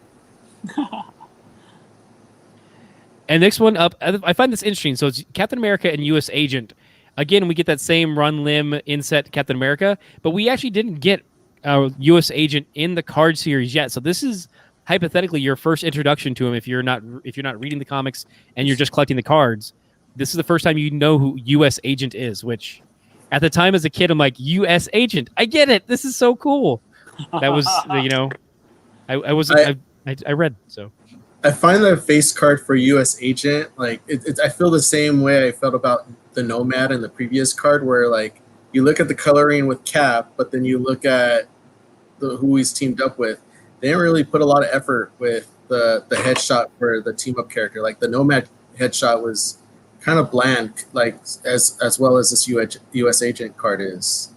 A: And next one up, I find this interesting. So it's Captain America and U.S. Agent. Again, we get that same run limb inset Captain America, but we actually didn't get U.S. Agent in the card series yet. So this is hypothetically your first introduction to him if you're not reading the comics and you're just collecting the cards. This is the first time you know who U.S. Agent is, which at the time as a kid, I'm like, U.S. Agent. I get it. This is so cool. That was, I read, so.
C: I find the face card for U.S. Agent, like, I feel the same way I felt about the Nomad in the previous card, where, like, you look at the coloring with Cap, but then you look at who he's teamed up with. They didn't really put a lot of effort with the headshot for the team-up character. Like, the Nomad headshot was kind of bland, like as well as this U.S. Agent card is.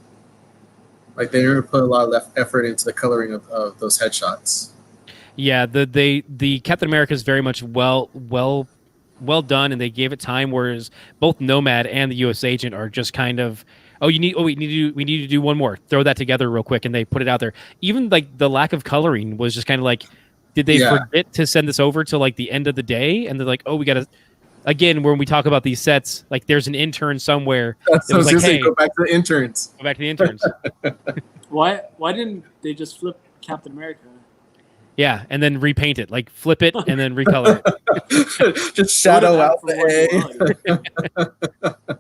C: Like they didn't put a lot of effort into the coloring of those headshots.
A: Yeah, the Captain America is very much well done, and they gave it time. Whereas both Nomad and the U.S. Agent are just kind of, we need to do one more. Throw that together real quick, and they put it out there. Even like the lack of coloring was just kind of like, did they forget to send this over to like the end of the day? And they're like, oh, we got to. Again, when we talk about these sets, like there's an intern somewhere.
C: That's
A: that was like, hey,
C: go back to the interns.
A: Go back to the interns.
B: Why didn't they just flip Captain America?
A: Yeah, and then repaint it. Like flip it and then recolor it.
C: Just shadow out the A.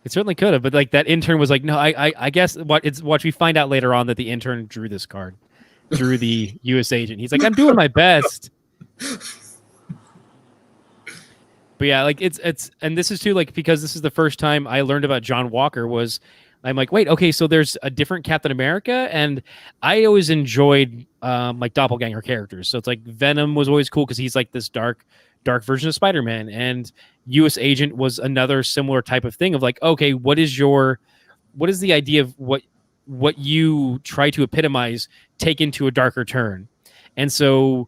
A: It certainly could have, but like that intern was like, no, I guess what we find out later on that the intern drew this card, drew the U.S. Agent. He's like, I'm doing my best. But yeah, like it's and this is too like because this is the first time I learned about John Walker was I'm like, wait, okay, so there's a different Captain America, and I always enjoyed like doppelganger characters. So it's like Venom was always cool because he's like this dark version of Spider-Man, and U.S. Agent was another similar type of thing of like, okay, what is the idea of what you try to epitomize, take into a darker turn, and so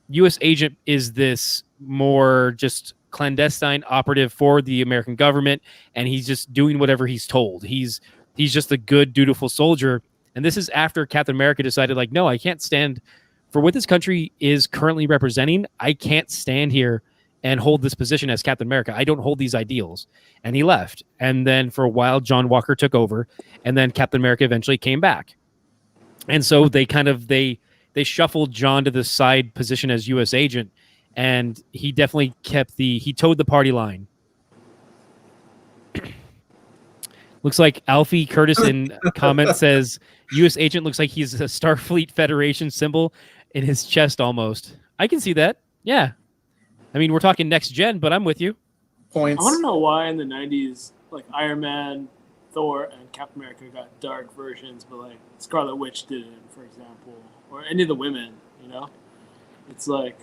A: U.S. Agent is this more just clandestine operative for the American government, and he's just doing whatever he's told. He's just a good, dutiful soldier. And this is after Captain America decided, like, no, I can't stand for what this country is currently representing. I can't stand here and hold this position as Captain America. I don't hold these ideals. And he left. And then for a while, John Walker took over, and then Captain America eventually came back. And so they shuffled John to the side position as U.S. Agent, and he definitely he towed the party line. Looks like Alfie Curtis in comment says U.S. Agent looks like he's a Starfleet Federation symbol in his chest almost. I can see that. Yeah. I mean, we're talking next gen, but I'm with you.
C: Points.
B: I want to know why in the 90s, like Iron Man Thor and Captain America got dark versions, but like Scarlet Witch didn't, for example, or any of the women. You know, it's like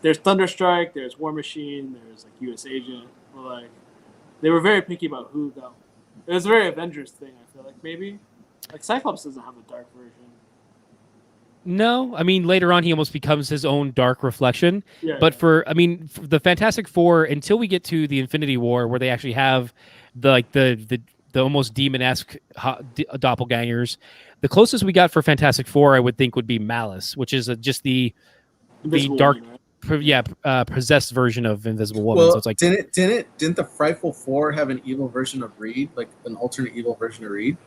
B: there's Thunderstrike, there's War Machine, there's like U.S. Agent. But like they were very picky about who got. It was a very Avengers thing. I feel like maybe like Cyclops doesn't have a dark version.
A: No, I mean later on he almost becomes his own dark reflection.
B: Yeah,
A: But
B: yeah.
A: for the Fantastic Four, until we get to the Infinity War, where they actually have the almost demon-esque doppelgangers, the closest we got for Fantastic Four, I would think, would be Malice, which is just the
B: Invisible
A: dark,
B: Woman, right?
A: possessed version of Invisible Woman.
C: Well,
A: So it's like
C: didn't the Frightful Four have an evil version of Reed, like an alternate evil version of Reed?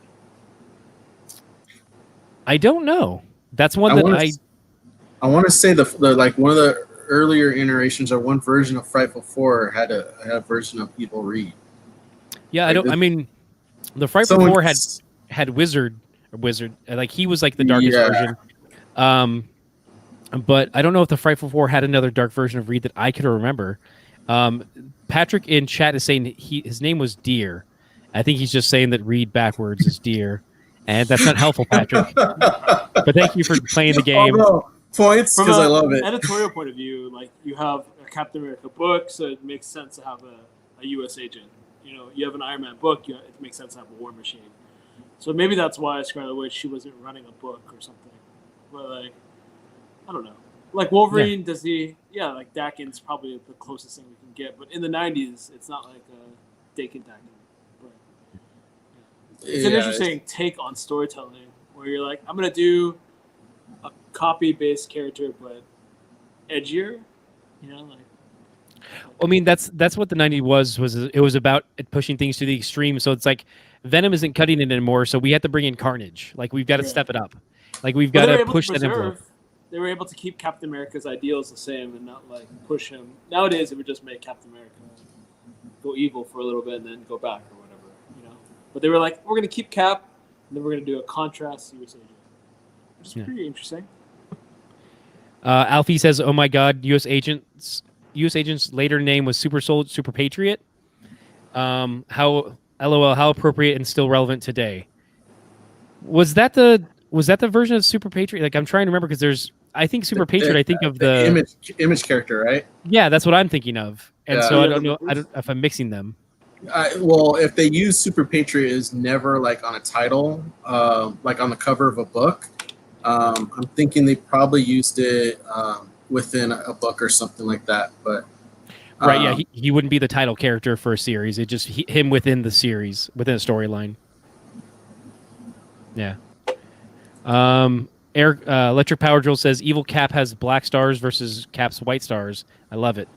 A: I don't know. That's one
C: I want to say the like one of the earlier iterations or one version of Frightful Four had a version of Evil Reed.
A: Yeah, I don't. I mean, the Frightful Four had Wizard, like he was like the darkest version. But I don't know if the Frightful Four had another dark version of Reed that I could remember. Patrick in chat is saying his name was Deer. I think he's just saying that Reed backwards is Deer, and that's not helpful, Patrick. But thank you for playing the game.
C: Oh, no. Points because I love it.
B: Editorial point of view, like you have a Captain America book, so it makes sense to have a U.S. agent. You know, you have an Iron Man book, it makes sense to have a War Machine. So maybe that's why Scarlet Witch, she wasn't running a book or something. But like, I don't know. Like Wolverine, does he? Yeah, like Dakin's probably the closest thing we can get. But in the '90s, it's not like a Dakin. But it's an interesting take on storytelling where you're like, I'm gonna do a copy-based character, but edgier. You know, like.
A: I mean, that's what the '90s was. It was about pushing things to the extreme. So it's like Venom isn't cutting it anymore. So we have to bring in Carnage. Like we've got to step it up. Like we've got to push that envelope.
B: They were able to keep Captain America's ideals the same and not like push him. Nowadays, it would just make Captain America go evil for a little bit and then go back or whatever, you know. But they were like, we're gonna keep Cap, and then we're gonna do a contrast U.S. agent, which is pretty interesting.
A: Alfie says, "Oh my God, U.S. agent's later name was Super Patriot." How LOL? How appropriate and still relevant today. Was that the version of Super Patriot? Like I'm trying to remember because I think Super Patriot. I think of the
C: image character, right?
A: Yeah, that's what I'm thinking of, and so I don't know if I'm mixing them.
C: Well, if they use Super Patriot is never like on a title, like on the cover of a book. I'm thinking they probably used it within a book or something like that. But
A: right, yeah, he wouldn't be the title character for a series. It just him within the series, within a storyline. Yeah. Eric Electric Power Drill says Evil Cap has black stars versus Cap's white stars. I love it.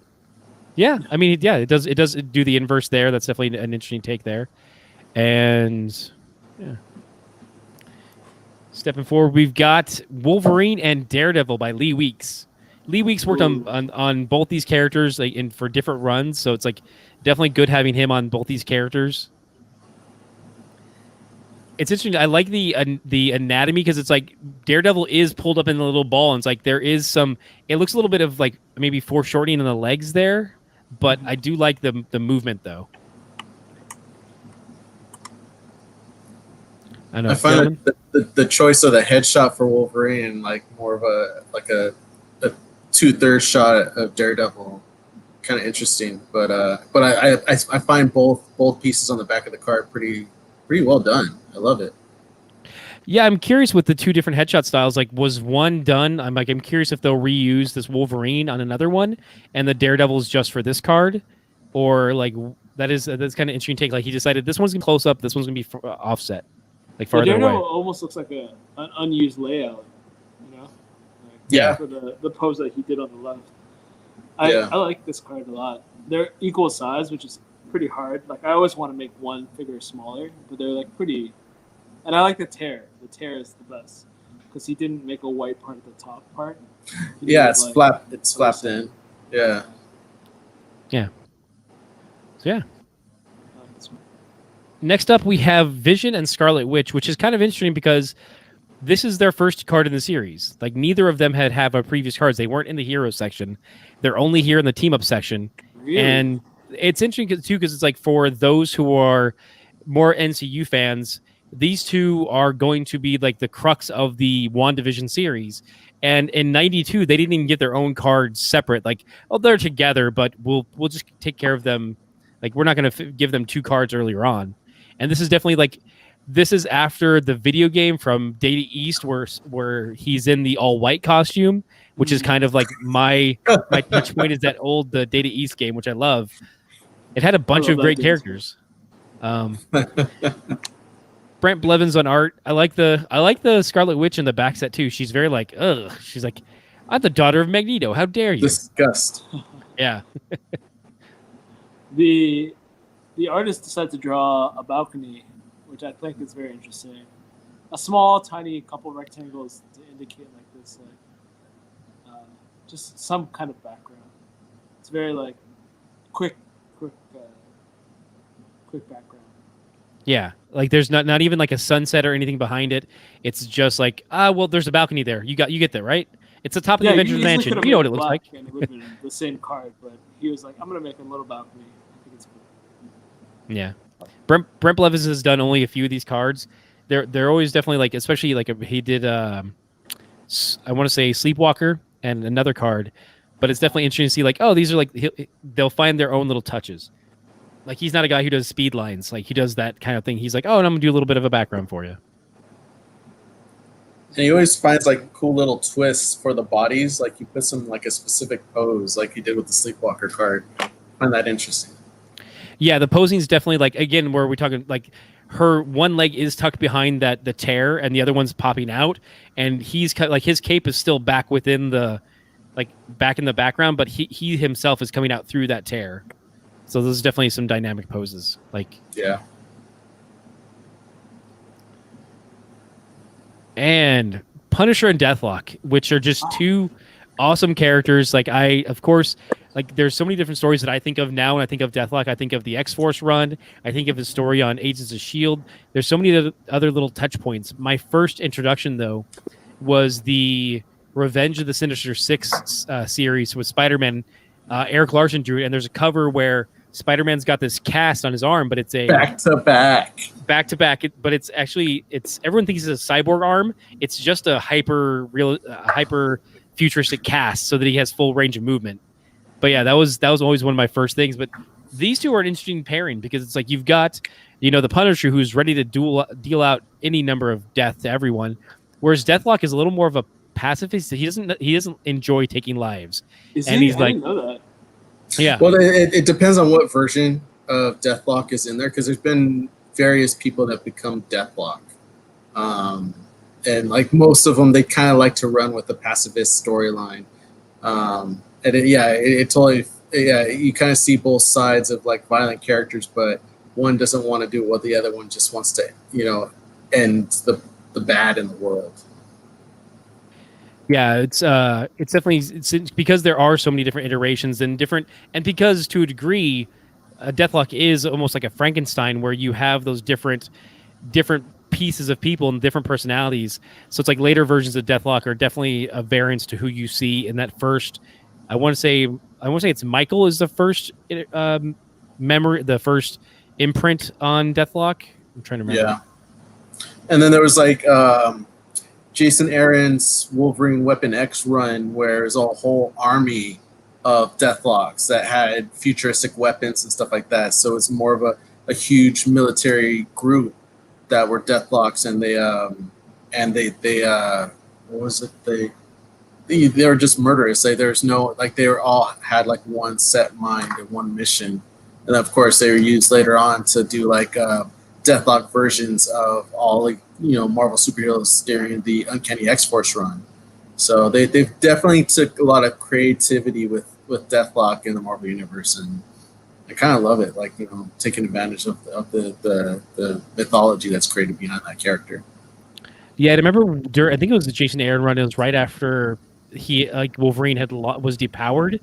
A: Yeah, I mean, yeah, it does do the inverse there. That's definitely an interesting take there. And yeah. Stepping forward, we've got Wolverine and Daredevil by Lee Weeks. Lee Weeks worked on both these characters like for different runs, so it's like definitely good having him on both these characters. It's interesting. I like the anatomy because it's like Daredevil is pulled up in a little ball, and it's like there is some. It looks a little bit of like maybe foreshortening in the legs there, but I do like the movement though.
C: I find the choice of the headshot for Wolverine like more of a 2/3 shot of Daredevil, kind of interesting. But I find both pieces on the back of the card pretty well done. I love it.
A: Yeah, I'm curious with the two different headshot styles. Like, was one done? I'm curious if they'll reuse this Wolverine on another one, and the Daredevil's just for this card, or like that's kind of interesting take. Like he decided this one's gonna be close up, this one's gonna be offset, like farther away.
B: Daredevil almost looks like an unused layout, you know? Like,
C: yeah.
B: For the pose that he did on the left. I like this card a lot. They're equal size, which is pretty hard. Like I always want to make one figure smaller, but they're like pretty. And I like the tear. The tear is the best because he didn't make a white part at the top part.
C: Yeah, it's flat. It's flapped in. Yeah.
A: Yeah. So yeah. Next up, we have Vision and Scarlet Witch, which is kind of interesting because this is their first card in the series. Like neither of them have a previous cards. They weren't in the hero section. They're only here in the team up section.
B: Really?
A: And it's interesting too because it's like for those who are more NCU fans, these two are going to be like the crux of the WandaVision series. And in '92, they didn't even get their own cards separate. Like, oh, they're together, but we'll just take care of them. Like, we're not going to give them two cards earlier on. And this is definitely like, this is after the video game from Data East, where he's in the all white costume, which is kind of like my touch point is that old the Data East game, which I love. It had a bunch of great characters. Brent Blevins on art. I like the Scarlet Witch in the back set too. She's very like, ugh. She's like, I'm the daughter of Magneto. How dare you?
C: Disgust.
A: Yeah.
B: The artist decided to draw a balcony, which I think is very interesting. A small, tiny couple rectangles to indicate like this, like just some kind of background. It's very like quick background.
A: Yeah, like there's not even like a sunset or anything behind it. It's just like, well, there's a balcony there. You get that, right? It's the top of the Avengers Mansion. You know what it looks like.
B: And it would have been the same card, but he was like, I'm gonna make a little balcony. I think it's cool.
A: Yeah, Brent Blevins has done only a few of these cards. They're always definitely like, especially like he did. I want to say Sleepwalker and another card, but it's definitely interesting to see like, oh, these are like they'll find their own little touches. Like, he's not a guy who does speed lines. Like, he does that kind of thing. He's like, oh, and I'm going to do a little bit of a background for you.
C: And he always finds, like, cool little twists for the bodies. Like, he puts them, like, a specific pose, like he did with the Sleepwalker card. I find that interesting.
A: Yeah, the posing is definitely, like, again, where we're talking, like, her one leg is tucked behind the tear, and the other one's popping out. And he's, like, his cape is still back within the, like, back in the background, but he himself is coming out through that tear. So those are definitely some dynamic poses. Like,
C: yeah.
A: And Punisher and Deathlock, which are just two awesome characters. Like, of course, like there's so many different stories that I think of now when I think of Deathlock. I think of the X-Force run. I think of the story on Agents of S.H.I.E.L.D. There's so many other little touch points. My first introduction, though, was the Revenge of the Sinister Six series with Spider-Man. Eric Larson drew it, and there's a cover where Spider-Man's got this cast on his arm, but it's a back to back. But it's actually everyone thinks it's a cyborg arm. It's just a hyper futuristic cast, so that he has full range of movement. But yeah, that was always one of my first things. But these two are an interesting pairing because it's like you've got the Punisher who's ready to deal out any number of death to everyone, whereas Deathlock is a little more of a pacifist. He doesn't enjoy taking lives.
B: He's
A: like,
B: didn't know that.
A: Yeah.
C: Well, it depends on what version of Deathlock is in there, because there's been various people that become Deathlock, and like most of them, they kind of like to run with the pacifist storyline, and it totally you kind of see both sides of like violent characters, but one doesn't want to do what the other one just wants to end the bad in the world.
A: Yeah, it's definitely because there are so many different iterations and because to a degree, Deathlock is almost like a Frankenstein where you have those different pieces of people and different personalities. So it's like later versions of Deathlock are definitely a variance to who you see in that first. I want to say it's Michael is the first the first imprint on Deathlock. I'm trying to remember.
C: Yeah, and then there was like. Jason Aaron's Wolverine Weapon X run, where there's a whole army of Deathlocks that had futuristic weapons and stuff like that. So it's more of a huge military group that were Deathlocks, and they what was it? They were just murderous. There's no they were all had like one set mind and one mission, and of course they were used later on to do like Deathlock versions of all Marvel superheroes during the Uncanny X-Force run. So they've definitely took a lot of creativity with Deathlock in the Marvel universe, and I kind of love it. Like taking advantage of the mythology that's created behind that character.
A: Yeah, I remember. I think it was the Jason Aaron run. It was right after Wolverine was depowered,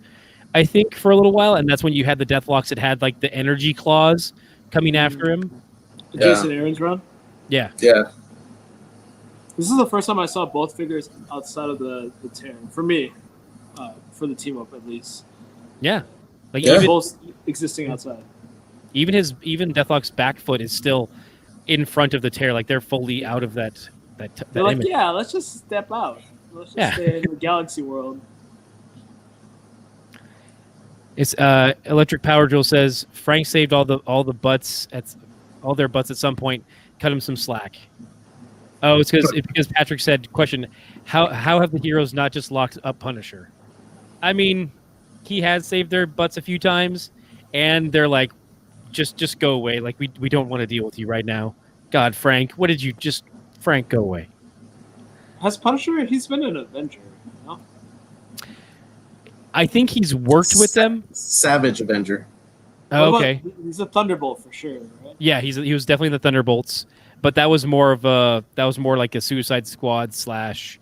A: I think, for a little while, and that's when you had the Deathlocks that had like the energy claws coming after him.
B: Jason Aaron's run?
A: Yeah.
C: Yeah.
B: This is the first time I saw both figures outside of the tear. For me, for the team up at least.
A: Yeah.
B: Even both existing outside.
A: Even Deathlock's back foot is still in front of the tear, like they're fully out of that
B: They're like,
A: image.
B: yeah, let's just step out. Let's just stay in the galaxy world.
A: It's Electric Power Drill says Frank saved all their butts at some point. Cut him some slack. Oh, it's because Patrick said, question, how have the heroes not just locked up Punisher? I mean, he has saved their butts a few times, and they're like, just go away. Like we don't want to deal with you right now. God, Frank, Frank, go away.
B: Has Punisher? He's been an Avenger. No?
A: I think he's worked with them.
C: Savage Avenger.
A: Oh, okay.
B: He's a Thunderbolt for sure, right?
A: Yeah, he was definitely the Thunderbolts, but that was more like a Suicide Squad slash.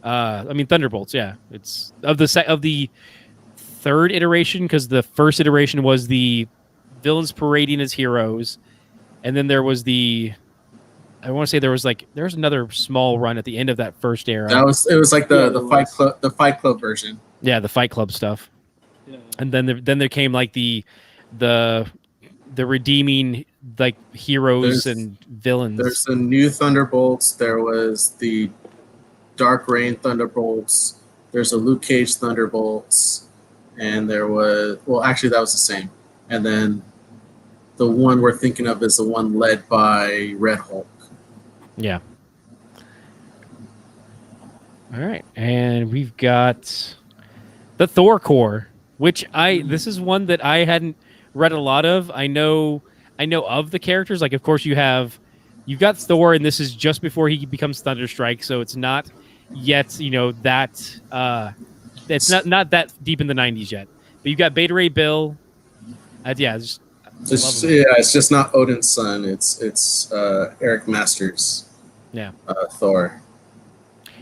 A: I mean Thunderbolts. Yeah, it's of the third iteration, because the first iteration was the villains parading as heroes, and then there was I want to say there was another small run at the end of that first era.
C: It was like the Fight Club version.
A: Yeah, the Fight Club stuff.
B: Yeah.
A: And then there came like the redeeming like heroes and villains.
C: There's the new Thunderbolts. There was the Dark Reign Thunderbolts. There's a Luke Cage Thunderbolts, and there was actually that was the same. And then the one we're thinking of is the one led by Red Hulk.
A: Yeah. All right, and we've got the Thor Corps, which this is one that I hadn't read a lot of. I know of the characters. Like, of course, you've got Thor, and this is just before he becomes Thunderstrike, so it's not yet, that it's not that deep in the 90s yet. But you've got Beta Ray Bill. It's
C: just not Odin's son. It's Eric Masters.
A: Yeah.
C: Thor.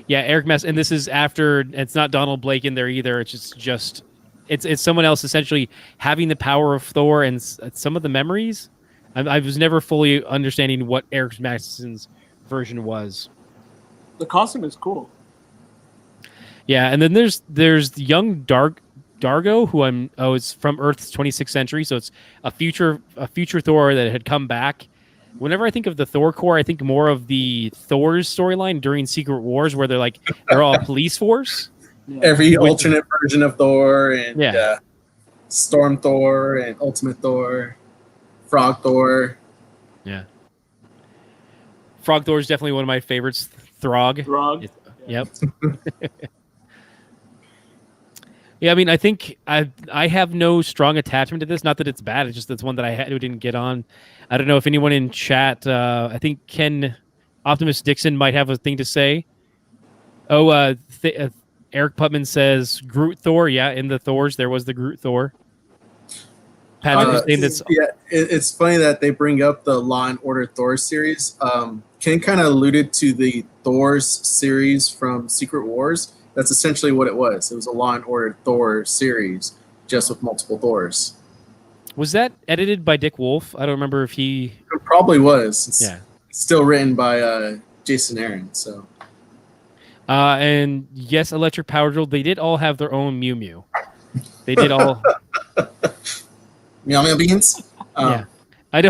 A: Yeah, Eric Masters, and this is after. It's not Donald Blake in there either. It's just it's someone else essentially having the power of Thor and some of the memories. I was never fully understanding what Eric Masterson's version was.
B: The costume is cool.
A: Yeah, and then there's young Dargo, who it's from Earth's 26th century, so it's a future Thor that had come back. Whenever I think of the Thor Corps, I think more of the Thor's storyline during Secret Wars, where they're all a police force.
B: Yeah.
C: Every alternate version of Thor, and
A: Yeah.
C: Storm Thor and Ultimate Thor, Frog Thor.
A: Yeah. Frog Thor is definitely one of my favorites. Throg. Yep. Yeah, I mean, I think I have no strong attachment to this. Not that it's bad. It's just that's one that I didn't get on. I don't know if anyone in chat. I think Ken Optimus Dixon might have a thing to say. Oh, Eric Putman says Groot Thor. Yeah, in the Thors there was the Groot Thor.
C: It's funny that they bring up the Law and Order Thor series. Ken kind of alluded to the Thor's series from Secret Wars. That's essentially what it was. It was a Law and Order Thor series, just with multiple Thors.
A: Was that edited by Dick Wolf? I don't remember if he...
C: It probably was.
A: It's
C: still written by Jason Aaron. So.
A: And yes, Electric Power Drill, they did all have their own Mew Mew. They did all...
C: Meow Meow Beans?
A: Yeah. I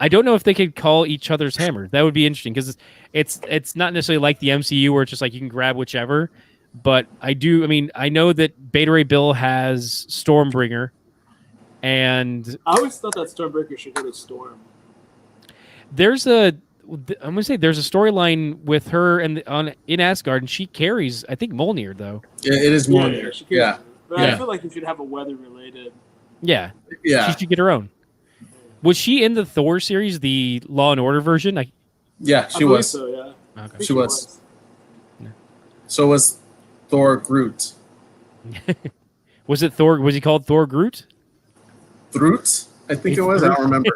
A: don't know if they could call each other's hammer. That would be interesting, because it's not necessarily like the MCU where it's just like you can grab whichever. But I know that Beta Ray Bill has Stormbringer, and
B: I always thought that Stormbreaker should go to Storm.
A: there's a storyline with her in Asgard, and she carries, I think, Mjolnir though.
C: Yeah, it is Mjolnir. Yeah.
B: But I feel like you should have a weather related.
A: Yeah.
C: Yeah.
A: She should get her own. Was she in the Thor series, the Law and Order version?
C: Yeah, she was.
B: So, yeah.
A: Okay.
C: She was. So was Thor Groot.
A: Was it Thor? Was he called Thor Groot?
C: Groot? I think it was. I don't remember.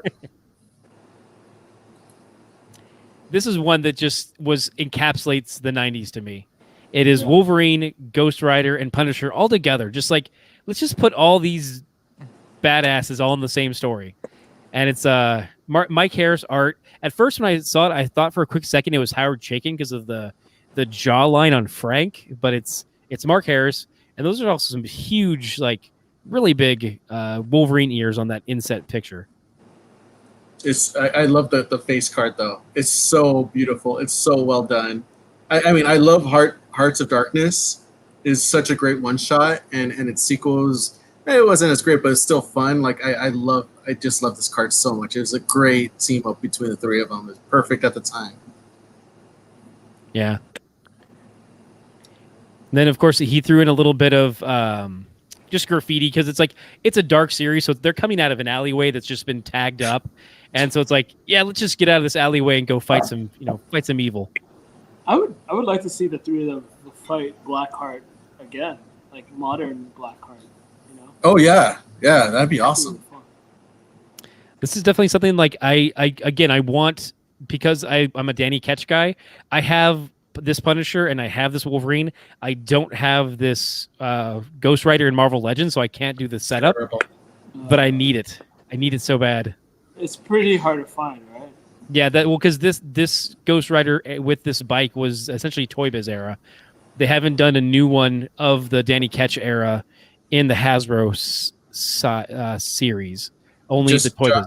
A: This is one that just encapsulates the 90s to me. It is Wolverine, Ghost Rider, and Punisher all together. Just like, let's just put all these badasses all in the same story. And it's Mike Harris art. At first, when I saw it, I thought for a quick second it was Howard Chaykin because of the jawline on Frank. But it's Mark Harris, and those are also some huge really big Wolverine ears on that inset picture.
C: I love the face card though. It's so beautiful. It's so well done. I mean, I love Hearts of Darkness is such a great one shot, and its sequels. It wasn't as great, but it's still fun. Like I just love this card so much. It was a great team up between the three of them. It was perfect at the time.
A: Yeah. And then of course he threw in a little bit of just graffiti because it's a dark series, so they're coming out of an alleyway that's just been tagged up, and so it's like, yeah, let's just get out of this alleyway and go fight some evil.
B: I would like to see the three of them fight Blackheart again, like modern Blackheart.
C: Oh yeah, that'd be awesome.
A: This is definitely something like I want, because I'm a Danny Ketch guy. I have this Punisher and I have this Wolverine. I don't have this Ghost Rider in Marvel Legends, so I can't do the setup. But I need it. I need it so bad.
B: It's pretty hard to find, right?
A: Yeah, because this Ghost Rider with this bike was essentially Toy Biz era. They haven't done a new one of the Danny Ketch era in the Hasbro series. Only
C: just
A: the Toy Biz.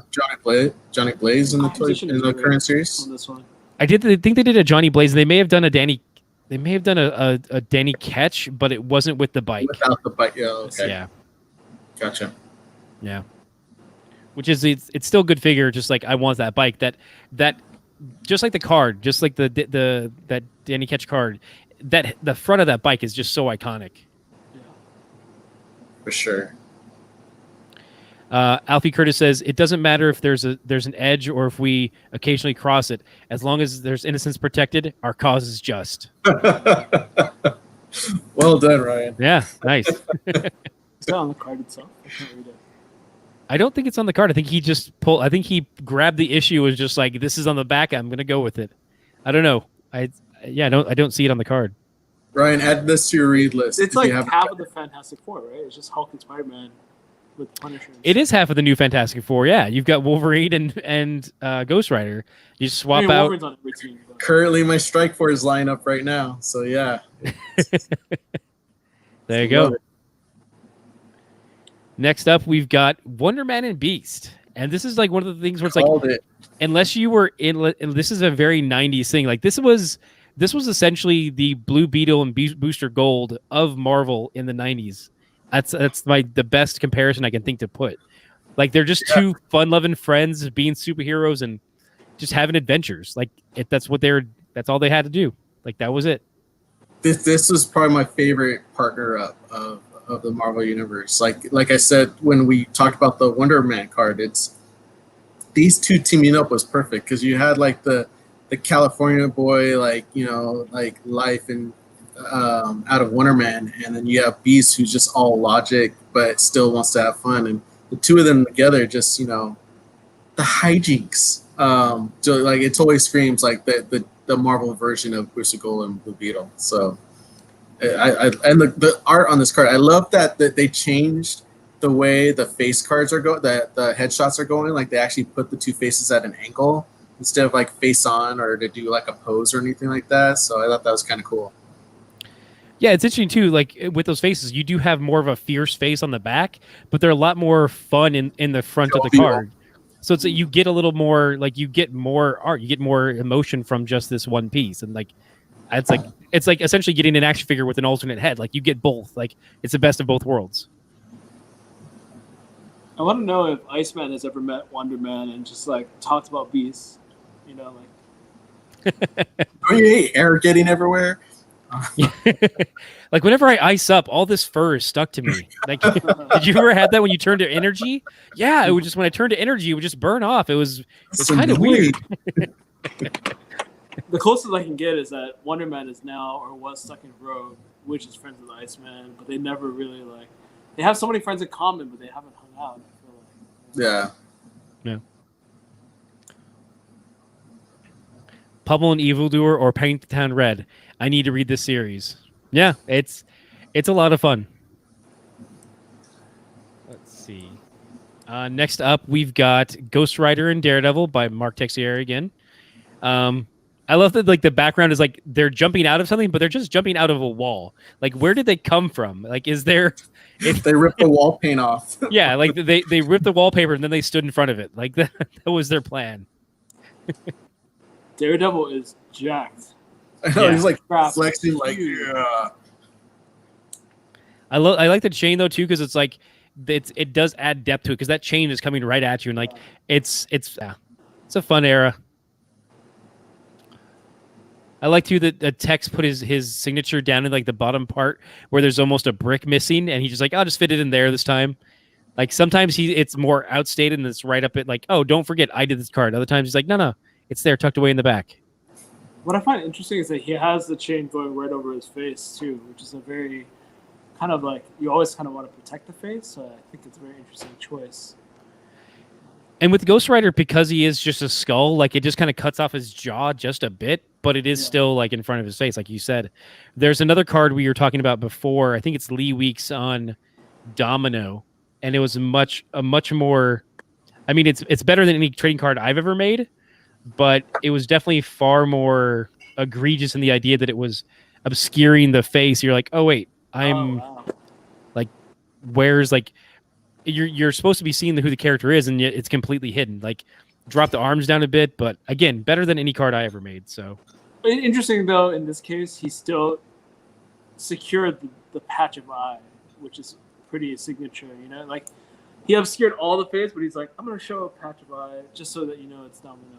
C: Johnny Blaze in the current series.
B: On this one.
A: I think they did a Johnny Blaze. They may have done a Danny. They may have done a Danny Ketch, but it wasn't with the bike.
C: Without the bike, yeah. Okay.
A: Yeah.
C: Gotcha.
A: Yeah. Which is it's still good figure. Just like I want that bike. That just like the card, just like the that Danny Ketch card. That the front of that bike is just so iconic.
B: Yeah.
C: For sure.
A: Alfie Curtis says it doesn't matter if there's an edge or if we occasionally cross it, as long as there's innocence protected, our cause is just.
C: Well done, Ryan.
A: Yeah, nice.
B: Is that on the card itself? I can't read it.
A: I don't think it's on the card. I think he just pulled. I think he grabbed the issue, was just like, this is on the back. I'm gonna go with it. I don't know. I don't see it on the card.
C: Ryan, add this to your read list.
B: It's like half of the Fantastic Four, right? It's just Hulk and Spider-Man with Punisher.
A: It is half of the new Fantastic Four. Yeah, you've got Wolverine and Ghost Rider. You swap out.
B: Wolverine's on every team, but...
C: Currently, my Strike Force line up right now. So yeah.
A: There you go. Next up, we've got Wonder Man and Beast, and this is like one of the things where it's like, unless you were in, this is a very '90s thing. Like this was essentially the Blue Beetle and Booster Gold of Marvel in the '90s. That's the best comparison I can think to put. Like they're just two fun-loving friends being superheroes and just having adventures. Like that's all they had to do. Like that was it.
C: This was probably my favorite partner up of the Marvel universe. Like I said when we talked about the Wonder Man card, it's these two teaming up was perfect because you had like the California boy, like like life and out of Wonder Man, and then you have Beast who's just all logic but still wants to have fun, and the two of them together just the hijinks. So like it totally screams like the Marvel version of Booster Gold and Blue Beetle. So and the art on this card, I love that they changed the way the face cards are going, that the headshots are going. Like they actually put the two faces at an angle instead of like face on or to do like a pose or anything like that. So I thought that was kind of cool.
A: Yeah, it's interesting too. Like with those faces, you do have more of a fierce face on the back, but they're a lot more fun in the front of the card. So it's you get a little more, like you get more art, you get more emotion from just this one piece, and like it's like essentially getting an action figure with an alternate head. Like you get both. Like it's the best of both worlds.
B: I want to know if Iceman has ever met Wonder Man and just like talked about Beast.
C: Don't you hate air getting everywhere?
A: Like whenever I ice up, all this fur is stuck to me. Like, did you ever have that when you turned to energy? Yeah, it would just, when I turned to energy, it would just burn off. It's kind of weird.
B: The closest I can get is that Wonder Man is now or was stuck in Rogue, which is friends with Iceman, but they never really they have so many friends in common, but they haven't hung out. I feel like.
A: Yeah. Pummel and Evildoer or Paint the Town Red. I need to read this series. Yeah, it's a lot of fun. Let's see. Next up, we've got Ghost Rider and Daredevil by Mark Texier again. I love that like the background is like they're jumping out of something, but they're just jumping out of a wall. Like where did they come from? Like is there
C: They ripped the wall paint off.
A: yeah, like they ripped the wallpaper and then they stood in front of it. Like that was their plan.
B: Daredevil is jacked.
C: I know,
A: Yeah.
C: he's like
B: Crap.
C: flexing, like,
B: Huge.
C: yeah.
A: I like the chain though too because it's like it does add depth to it because that chain is coming right at you and like it's a fun era. I like too that Tex put his signature down in like the bottom part where there's almost a brick missing, and he's just like, I'll just fit it in there this time. Like sometimes it's more outstated and it's right up at like, oh, don't forget I did this card. Other times he's like, no, it's there tucked away in the back.
B: What I find interesting is that he has the chain going right over his face too, which is a very kind of like you always kind of want to protect the face. So I think it's a very interesting choice.
A: And with Ghost Rider, because he is just a skull, like it just kind of cuts off his jaw just a bit, but it is still like in front of his face, like you said. There's another card we were talking about before. I think it's Lee Weeks on Domino, and it was a much more. I mean, it's better than any trading card I've ever made, but it was definitely far more egregious in the idea that it was obscuring the face. You're like, oh wait, like, where's like. You're supposed to be seeing who the character is, and yet it's completely hidden. Like, drop the arms down a bit, but again, better than any card I ever made. So,
B: Interesting though, in this case, he still secured the patch of eye, which is pretty signature. You know, like he obscured all the face, but he's like, I'm gonna show a patch of eye just so that you know it's Domino.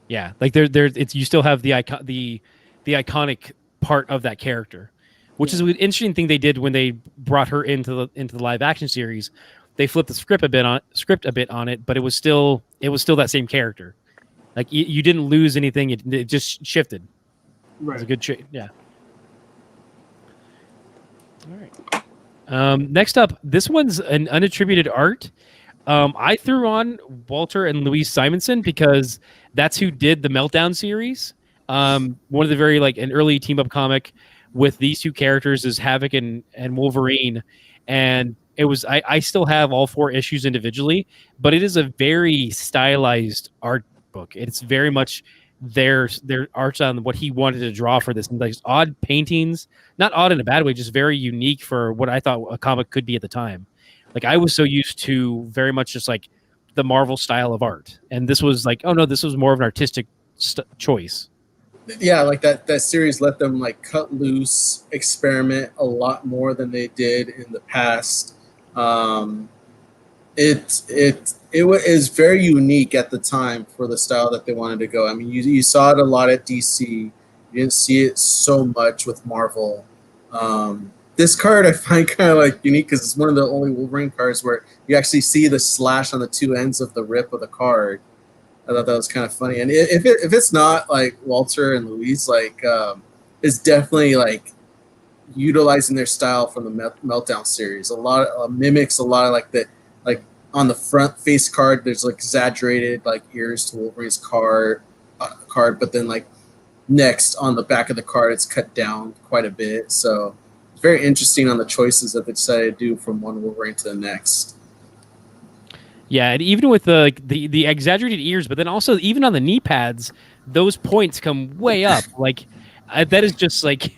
A: yeah, like it's you still have the iconic part of that character. Which is an interesting thing they did when they brought her into the live action series. They flipped the script a bit on it, but it was still that same character. Like you didn't lose anything; it just shifted.
B: Right.
A: It was a good trade. Yeah. All right. Next up, this one's an unattributed art. I threw on Walter and Louise Simonson because that's who did the Meltdown series. One of the very like an early team up comic with these two characters is Havoc and Wolverine, and it was I still have all 4 issues individually, but it is a very stylized art book. It's very much their art on what he wanted to draw for this, and like odd paintings, not odd in a bad way, just very unique for what I thought a comic could be at the time. Like I was so used to very much just like the Marvel style of art, and this was like, oh no, this was more of an artistic choice.
C: Yeah, like that series let them like cut loose, experiment a lot more than they did in the past. It was very unique at the time for the style that they wanted to go. I mean, you saw it a lot at DC. You didn't see it so much with Marvel. This card I find kind of like unique because it's one of the only Wolverine cards where you actually see the slash on the 2 ends of the rip of the card. I thought that was kind of funny. And if it's not like Walter and Louise, like it's definitely like utilizing their style from the Meltdown series. A lot of mimics a lot of like on the front face card. There's like exaggerated like ears to Wolverine's card, but then like next on the back of the card, it's cut down quite a bit. So it's very interesting on the choices that they decided to do from one Wolverine to the next.
A: Yeah, and even with the exaggerated ears, but then also even on the knee pads, those points come way up. Like that is just like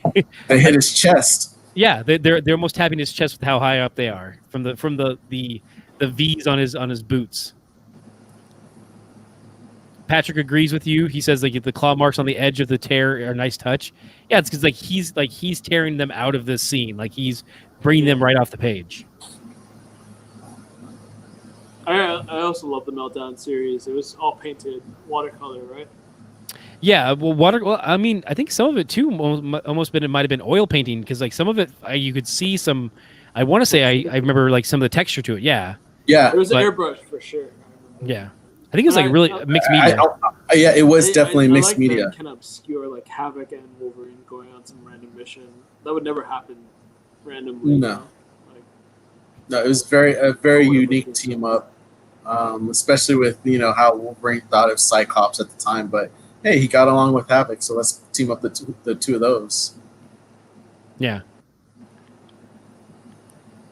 C: they hit his chest.
A: Yeah, they're almost tapping his chest with how high up they are from the V's on his boots. Patrick agrees with you. He says like the claw marks on the edge of the tear are a nice touch. Yeah, it's because he's tearing them out of this scene. Like he's bringing them right off the page.
B: I also love the Meltdown series. It was all painted watercolor, right?
A: Yeah, well, I mean, I think some of it too almost it might have been oil painting because like some of it you could see some. I want to say I remember like some of the texture to it. Yeah.
C: Yeah.
B: It was airbrush for sure.
A: Yeah, I think it was like really mixed media.
C: Yeah, it was definitely mixed media.
B: Kind of obscure like Havoc and Wolverine going on some random mission that would never happen randomly.
C: No. No, it was a very unique team up, especially with how Wolverine thought of Cyclops at the time. But hey, he got along with Havoc, so let's team up the two of those.
A: Yeah.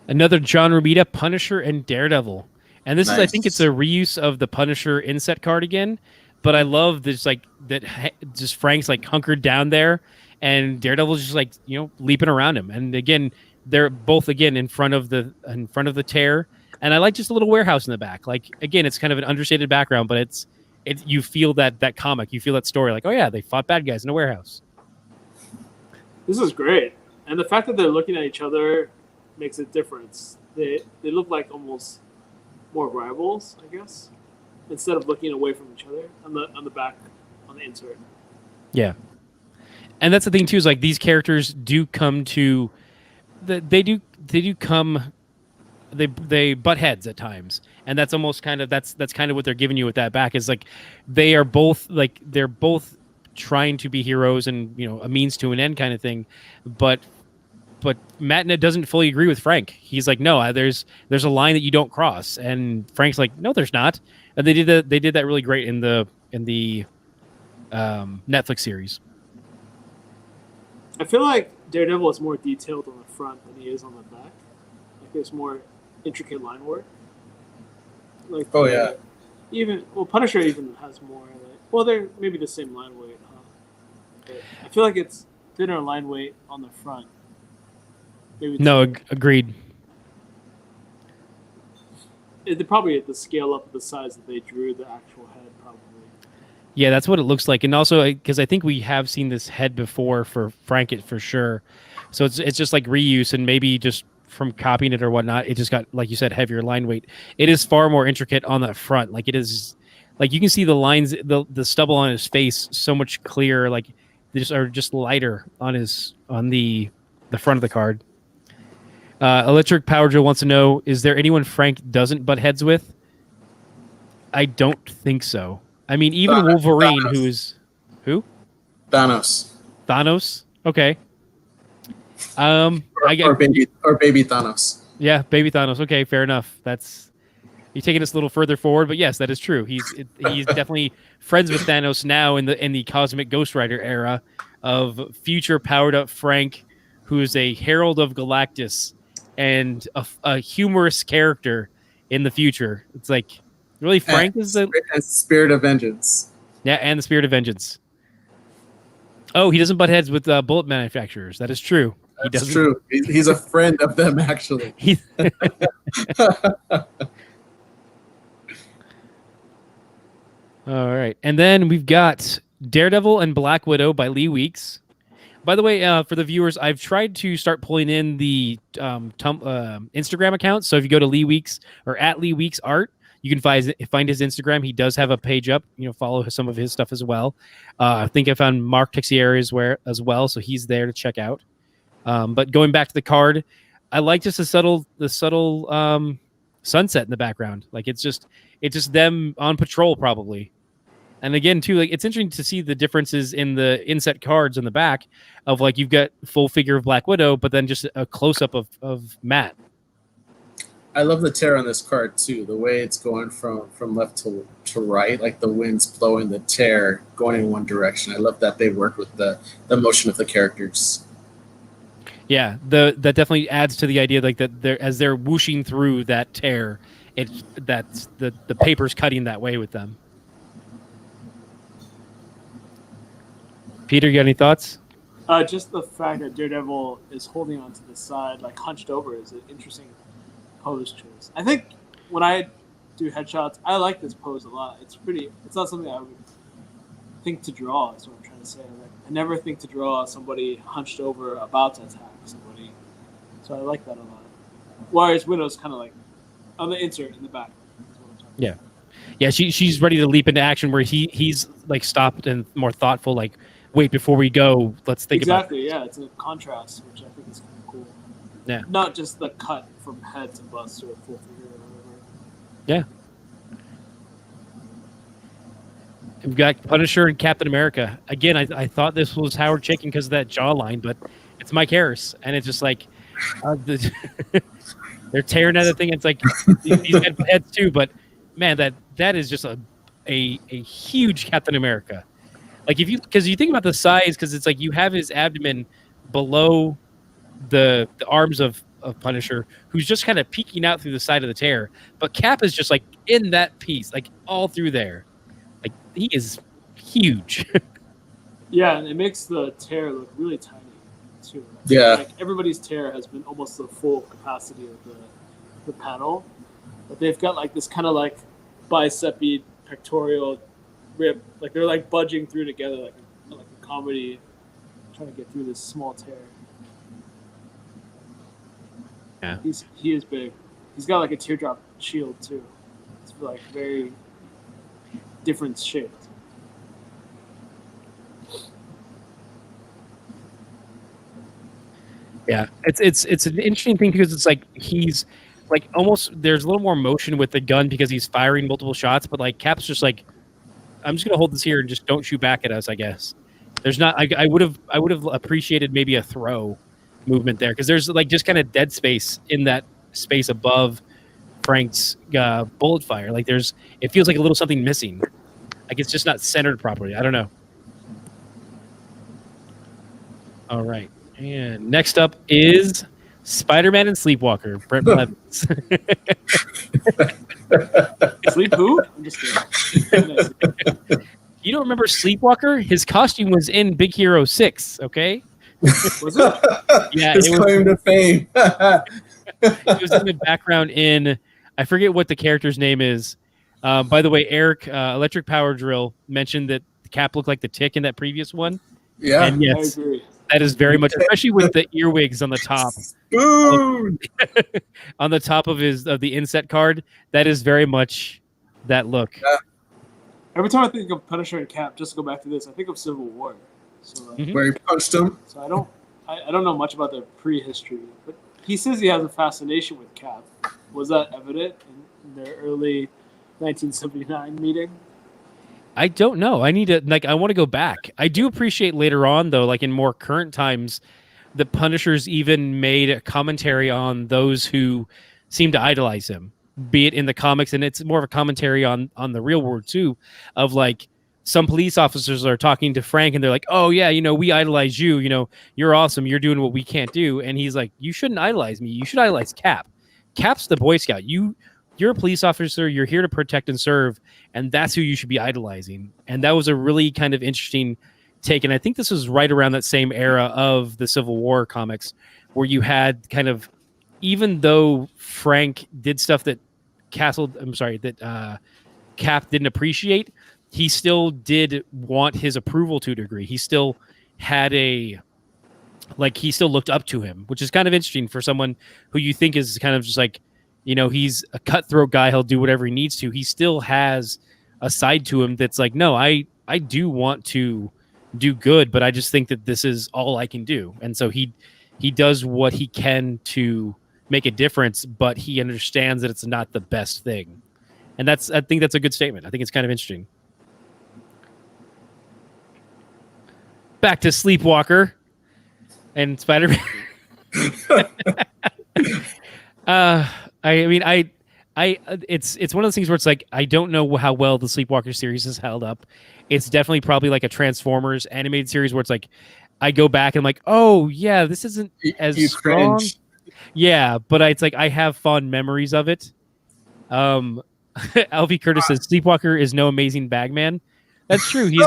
A: Another John Romita, Punisher and Daredevil, and this is I think it's a reuse of the Punisher inset card again, But I love this just Frank's like hunkered down there, and Daredevil's just like leaping around him. And again, they're both again in front of the tear. And I like just a little warehouse in the back. Like again, it's kind of an understated background, but it's you feel that comic, you feel that story. Like, oh yeah, they fought bad guys in a warehouse.
B: This is great, and the fact that they're looking at each other makes a difference. They look like almost more rivals, I guess, instead of looking away from each other on the back on the insert.
A: Yeah, and that's the thing too, is like these characters do come to they butt heads at times, and that's almost kind of that's kind of what they're giving you with that back, is like they're both trying to be heroes and a means to an end kind of thing, but Matt doesn't fully agree with Frank. He's like, no, there's a line that you don't cross, and Frank's like, no, there's not. And they did that really great in the Netflix series.
B: I feel like Daredevil is more detailed on the front than he is on the back. Like there's more intricate line work. Like Punisher even has more. They're maybe the same line weight, huh? But I feel like it's thinner line weight on the front.
A: Agreed.
B: They probably at the scale up of the size that they drew the actual head, probably.
A: Yeah, that's what it looks like, and also because I think we have seen this head before for Frank, for sure. So it's just like reuse, and maybe just from copying it or whatnot, it just got, like you said, heavier line weight. It is far more intricate on that front. Like it is, like you can see the lines, the stubble on his face so much clearer. Like they are just lighter on the front of the card. Electric Power Joe wants to know: is there anyone Frank doesn't butt heads with? I don't think so. I mean, even Wolverine, who?
C: Thanos.
A: Okay.
C: Or baby Thanos.
A: Yeah, baby Thanos. Okay, fair enough. You're taking us a little further forward, but yes, that is true. He's definitely friends with Thanos now in the Cosmic Ghost Rider era of future powered up Frank, who is a herald of Galactus and a humorous character in the future. It's like really Frank is the
C: Spirit of Vengeance.
A: Yeah, and the Spirit of Vengeance. Oh, he doesn't butt heads with bullet manufacturers. That is true.
C: That's true. He's a friend of them, actually.
B: All
A: right. And then we've got Daredevil and Black Widow by Lee Weeks. By the way, for the viewers, I've tried to start pulling in the Instagram account. So if you go to Lee Weeks or at Lee Weeks Art, you can find his Instagram. He does have a page up. Follow some of his stuff as well. I think I found Mark Texier as well, so he's there to check out. But going back to the card, I like just the subtle sunset in the background. Like it's just them on patrol probably. And again, too, like it's interesting to see the differences in the inset cards on the back of like you've got full figure of Black Widow, but then just a close up of Matt.
C: I love the tear on this card too. The way it's going from left to right, like the wind's blowing the tear going in one direction. I love that they work with the motion of the characters.
A: Yeah, that definitely adds to the idea, like that as they're whooshing through that tear, that's the paper's cutting that way with them. Peter, you got any thoughts?
B: Just the fact that Daredevil is holding onto the side, like hunched over, is an interesting pose choice. I think when I do headshots, I like this pose a lot. It's not something I would think to draw, is what I'm trying to say. Like, I never think to draw somebody hunched over about to attack somebody. So I like that a lot. Whereas Widow's kind of like on the insert in the back.
A: Yeah. Yeah, she's ready to leap into action where he's like stopped and more thoughtful, like, wait, before we go, let's think about it.
B: Exactly, yeah. It's a contrast, which I think is kind of cool.
A: Yeah.
B: Not just the cut from head to bust or full figure or whatever.
A: Yeah. We've got Punisher and Captain America. Again, I thought this was Howard Chaykin because of that jawline, but it's Mike Harris. And it's just like, they're tearing at the thing. It's like, these had heads too, but man, that is just a huge Captain America. Like because you think about the size, because it's like you have his abdomen below the arms of Punisher, who's just kind of peeking out through the side of the tear. But Cap is just like in that piece, like all through there. Like he is huge.
B: Yeah, and it makes the tear look really tiny too.
C: Yeah.
B: Like everybody's tear has been almost the full capacity of the panel, but they've got like this kind of like bicepy pectoral rib, like they're like budging through together, like a comedy trying to get through this small tear.
A: Yeah.
B: He is big. He's got like a teardrop shield too. It's like very different shaped.
A: Yeah, it's an interesting thing because it's like he's like almost there's a little more motion with the gun because he's firing multiple shots, but like Cap's just like, I'm just gonna hold this here and just don't shoot back at us. I guess there's not. I would have appreciated maybe a throw movement there because there's like just kind of dead space in that space above Frank's bullet fire. Like it feels like a little something missing. Like it's just not centered properly. I don't know. All right. And next up is Spider-Man and Sleepwalker, Brent Blevins.
B: Sleep who? I'm just kidding.
A: You don't remember Sleepwalker? His costume was in Big Hero 6, okay?
B: Was it?
A: Yeah,
C: his claim to fame.
A: It was in the background in, I forget what the character's name is. By the way, Eric, Electric Power Drill, mentioned that Cap looked like the Tick in that previous one.
C: Yeah.
A: And yes,
B: I agree.
A: that is very much, especially with the earwigs on the top.
C: Boom!
A: On the top of the inset card, that is very much that look.
C: Yeah.
B: Every time I think of Punisher and Cap, just to go back to this, I think of Civil War. So like,
C: Where he punched him.
B: So I don't know much about their prehistory, but he says he has a fascination with Cap. Was that evident in their early 1979 meeting?
A: I don't know. I want to go back. I do appreciate later on, though, like in more current times, the Punishers even made a commentary on those who seem to idolize him, be it in the comics, and it's more of a commentary on the real world, too, of like some police officers are talking to Frank, and they're like, oh, yeah, we idolize you. You're awesome. You're doing what we can't do. And he's like, you shouldn't idolize me. You should idolize Cap. Cap's the Boy Scout. You're a police officer. You're here to protect and serve, and that's who you should be idolizing. And that was a really kind of interesting take. And I think this was right around that same era of the Civil War comics, where you had kind of, even though Frank did stuff that Cap didn't appreciate, he still did want his approval to a degree. He still had he still looked up to him, which is kind of interesting for someone who you think is kind of just like, he's a cutthroat guy. He'll do whatever he needs to. He still has a side to him that's like, no, I do want to do good, but I just think that this is all I can do. And so he does what he can to make a difference, but he understands that it's not the best thing. And I think that's a good statement. I think it's kind of interesting. Back to Sleepwalker and Spider-Man. It's one of those things where it's like, I don't know how well the Sleepwalker series has held up. It's definitely probably like a Transformers animated series where it's like, I go back and I'm like, oh yeah, this isn't as strong.
C: Cringe.
A: Yeah, but it's like, I have fond memories of it. LV Curtis says Sleepwalker is no amazing bagman. That's true. He's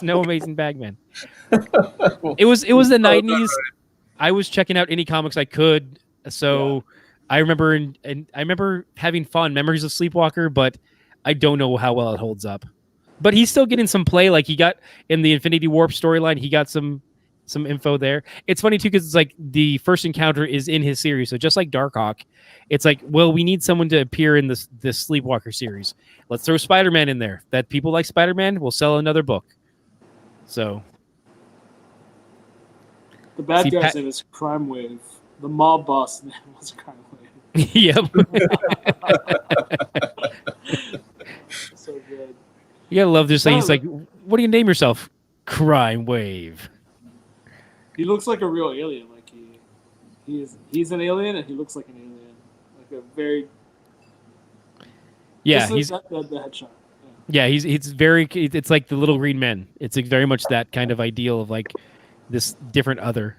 A: no amazing bagman. It was the 90s. I was checking out any comics I could. So yeah. I remember having fond memories of Sleepwalker, but I don't know how well it holds up. But he's still getting some play. Like he got in the Infinity Warp storyline, he got some info there. It's funny too because it's like the first encounter is in his series, so just like Darkhawk, it's like, well, we need someone to appear in this Sleepwalker series. Let's throw Spider-Man in there. That people like Spider-Man will sell another book. So
B: the bad guy's name is Crime Wave. The mob boss name was Crime Wave.
A: Yep.
B: So good.
A: You gotta love this thing. He's like, what do you name yourself? Crime Wave.
B: He looks like a real alien. Like he's an alien, and he looks like an alien. Like a very
A: he's
B: the headshot.
A: Yeah, he's very. It's like the Little Green Men. It's like very much that kind of ideal of like this different other.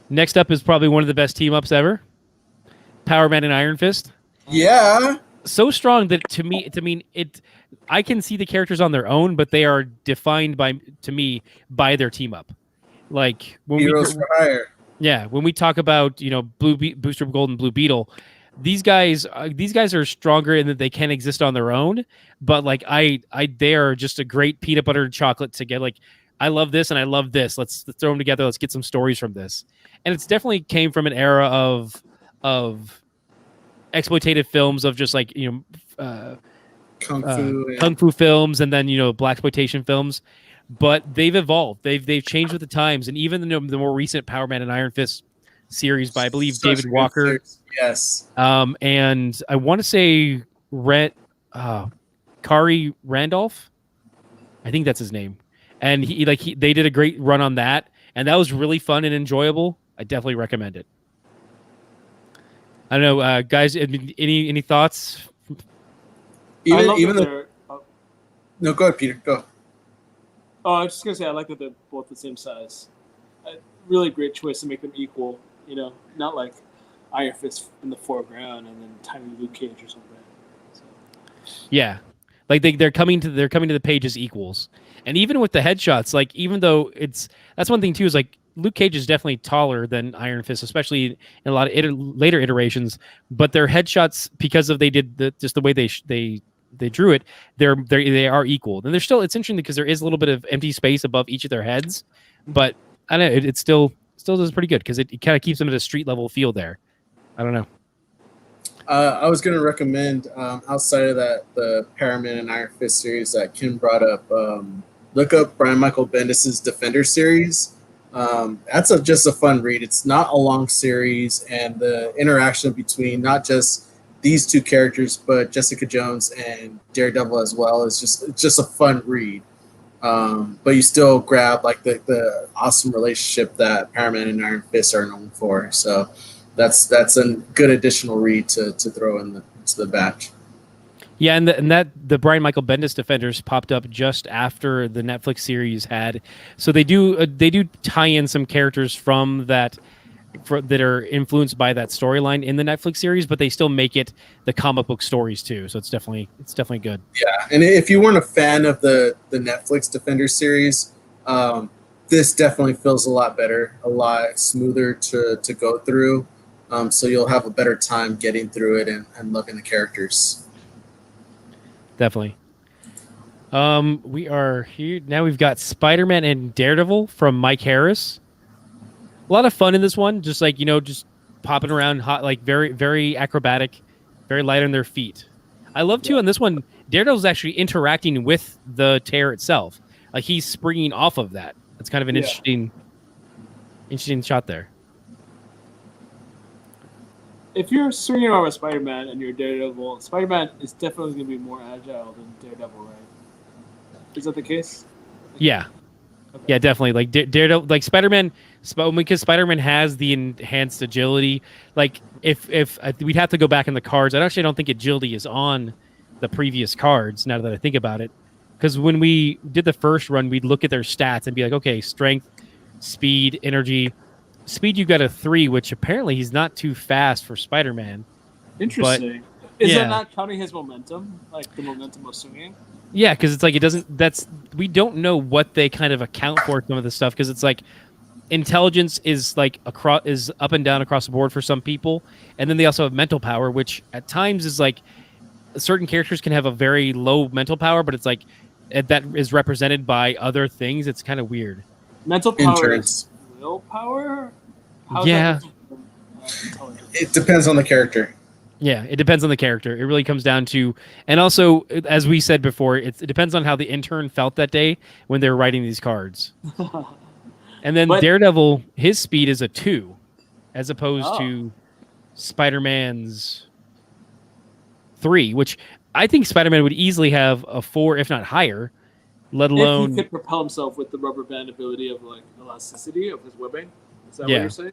A: Next up is probably one of the best team ups ever. Power Man and Iron Fist.
C: Yeah.
A: so strong that to me, I can see the characters on their own, but they are defined to me by their team up. Like when
C: Heroes for hire.
A: Yeah, when we talk about Booster Gold and Blue Beetle, these guys are stronger in that they can exist on their own. But like they are just a great peanut butter and chocolate to get. Like I love this and I love this. Let's throw them together. Let's get some stories from this. And it's definitely came from an era of exploitative films of just like kung fu films and then blaxploitation films. But they've evolved. They've changed with the times, and even the more recent Power Man and Iron Fist series by I believe David Walker.
C: Yes.
A: And I want to say Kari Randolph. I think that's his name. And they did a great run on that, and that was really fun and enjoyable. I definitely recommend it. I don't know, guys. Any thoughts?
C: No, go ahead, Peter. Go.
B: Oh, I was just gonna say I like that they're both the same size. Really great choice to make them equal. Not like Iron Fist in the foreground and then tiny Luke Cage or something. So.
A: Yeah, like they're coming to the page as equals, and even with the headshots, like even though that's one thing too is like Luke Cage is definitely taller than Iron Fist, especially in a lot of later iterations. But their headshots, because of they did just the way they drew it, they are equal. And it's interesting because there is a little bit of empty space above each of their heads, but I don't know, it still does pretty good because it kind of keeps them at a street level feel there. I don't know.
C: I was going to recommend outside of that the Paraman and Iron Fist series that Ken brought up. Look up Brian Michael Bendis' Defender series. That's just a fun read. It's not a long series, and the interaction between not just these two characters, but Jessica Jones and Daredevil as well is just a fun read. But you still grab like the awesome relationship that Paraman and Iron Fist are known for. So that's a good additional read to throw into the batch.
A: Yeah, and the Brian Michael Bendis Defenders popped up just after the Netflix series had. So they do tie in some characters from that. That are influenced by that storyline in the Netflix series, but they still make it the comic book stories too. So it's definitely good.
C: Yeah, and if you weren't a fan of the Netflix Defender series, this definitely feels a lot better, a lot smoother to go through. So you'll have a better time getting through it and loving the characters.
A: Definitely. We are here now. We've got Spider-Man and Daredevil from Mike Harris. A lot of fun in this one, just like just popping around, hot, like very very acrobatic, very light on their feet. I love too on this one. Daredevil's actually interacting with the tear itself, like he's springing off of that. That's kind of an interesting shot there.
B: If you're swinging around with Spider-Man and you're Daredevil, Spider-Man is definitely going to be more agile than Daredevil, right? Is that the case?
A: Yeah. Okay. Yeah, definitely. Like Daredevil, like Spider-Man, because Spider-Man has the enhanced agility. Like if we'd have to go back in the cards, I don't think agility is on the previous cards. Now that I think about it, because when we did the first run, we'd look at their stats and be like, okay, strength, speed, energy. Speed, you got a 3, which apparently he's not too fast for Spider-Man.
B: Interesting. Is that not counting his momentum, like the momentum of swinging?
A: Yeah, because it's like we don't know what they kind of account for some of this stuff, because it's like intelligence is like is up and down across the board for some people, and then they also have mental power, which at times is like certain characters can have a very low mental power, but it's like that is represented by other things. It's kind of weird.
B: Mental power is willpower?
A: Yeah.
C: It depends on the character.
A: Yeah, it depends on the character. It really comes down to, and also, as we said before, it depends on how the intern felt that day when they were writing these cards. And then Daredevil, his speed is a 2, as opposed to Spider-Man's 3, which I think Spider-Man would easily have a 4, if not higher, let alone...
B: If he could propel himself with the rubber band ability of like elasticity of his webbing. Is that what you're saying?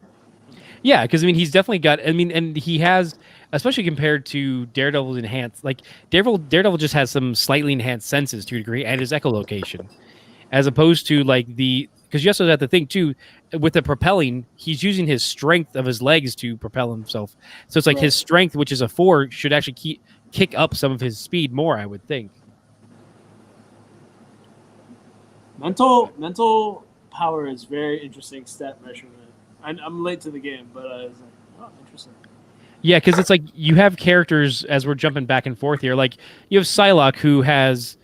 A: Yeah, because I mean, he's definitely got. I mean, and he has, especially compared to Daredevil's enhanced. Like Daredevil just has some slightly enhanced senses to a degree, and his echolocation, as opposed to like because you also have to think too, with the propelling, he's using his strength of his legs to propel himself. So it's like his strength, which is a 4, should actually kick up some of his speed more, I would think.
B: Mental power is very interesting stat measurement. I'm late to the game, but I was like, oh, interesting.
A: Yeah, because it's like you have characters, as we're jumping back and forth here, like you have Psylocke, who has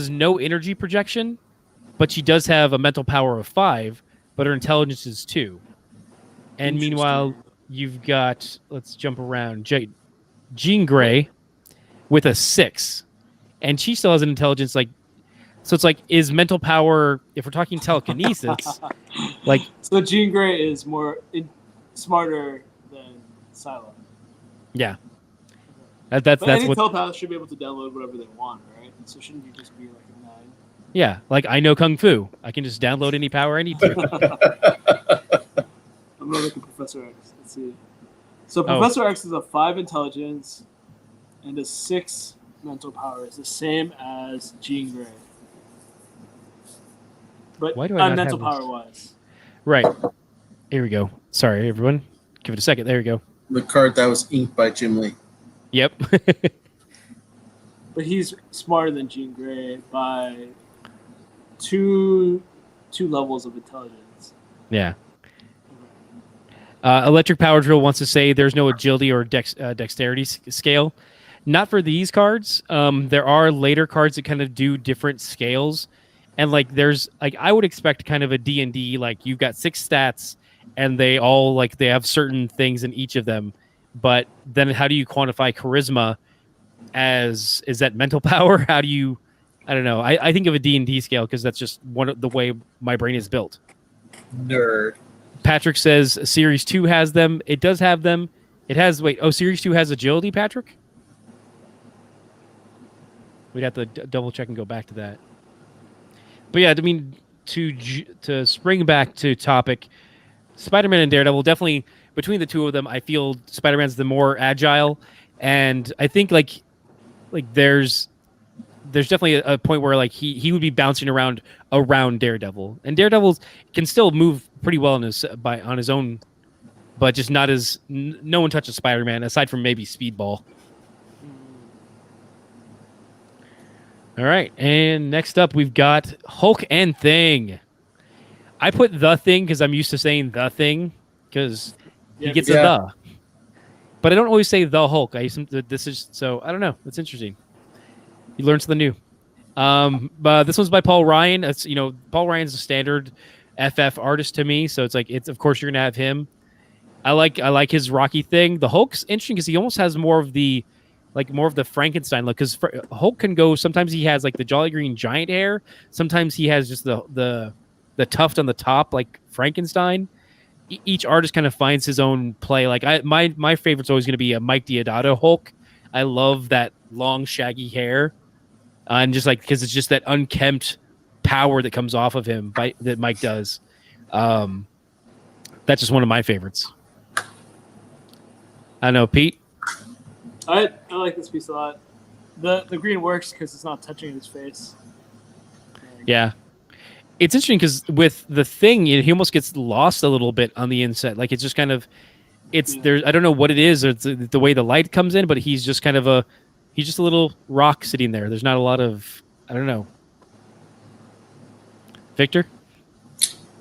A: no energy projection, but she does have a mental power of 5, but her intelligence is 2. And meanwhile, you've got, let's jump around, Jean Grey with a 6, and she still has an intelligence like. So it's like, is mental power, if we're talking telekinesis, like...
B: So Jean Grey is smarter than Psylocke.
A: Yeah.
B: But
A: That's
B: any
A: what...
B: telepath should be able to download whatever they want, right? So shouldn't you just be like a 9?
A: Yeah, like I know Kung Fu. I can just download any power I need to.
B: I'm going to look at Professor X. Let's see. So Professor X is a 5 intelligence and a 6 mental power. It's the same as Jean Grey. But
A: why do I not
B: mental
A: have
B: power wise.
A: Right. Here we go. Sorry, everyone. Give it a second. There we go.
C: The card that was inked by Jim Lee.
A: Yep.
B: But he's smarter than Jean Grey by two levels of intelligence.
A: Yeah. Electric Power Drill wants to say there's no agility or dexterity scale. Not for these cards. There are later cards that kind of do different scales. And like there's like I would expect kind of a D&D, like you've got 6 stats and they all like they have certain things in each of them. But then how do you quantify charisma as is that mental power? How do you I don't know. I think of a D&D scale because that's just one of the way my brain is built.
C: Nerd.
A: Patrick says Series 2 has them. It does have them. It has Series 2 has agility, Patrick? We'd have to double check and go back to that. But yeah, I mean, to spring back to topic, Spider-Man and Daredevil, definitely between the two of them, I feel Spider-Man's the more agile, and I think like there's definitely a point where like he would be bouncing around Daredevil, and Daredevil can still move pretty well on his own, but just not as no one touches Spider-Man aside from maybe Speedball. All right, and next up we've got Hulk and Thing. I put the Thing because I'm used to saying the Thing because he gets a the, but I don't always say the Hulk. I don't know. It's interesting. You learn something new. But this one's by Paul Ryan. It's Paul Ryan's a standard FF artist to me, so it's of course you're gonna have him. I like his Rocky Thing. The Hulk's interesting because he almost has more of the Frankenstein look. Because Hulk can go. Sometimes he has like the Jolly Green Giant hair. Sometimes he has just the tuft on the top, like Frankenstein. Each artist kind of finds his own play. Like my favorite's always going to be a Mike Deodato Hulk. I love that long shaggy hair, and just like because it's just that unkempt power that comes off of him that Mike does. That's just one of my favorites. I know, Pete.
B: I like this piece a lot. The green works because it's not touching his face.
A: Yeah. It's interesting because with the Thing, he almost gets lost a little bit on the inset. Like it's just kind of, there. I don't know what it is, or it's the way the light comes in, but he's just kind of he's just a little rock sitting there. There's not a lot of, I don't know. Victor?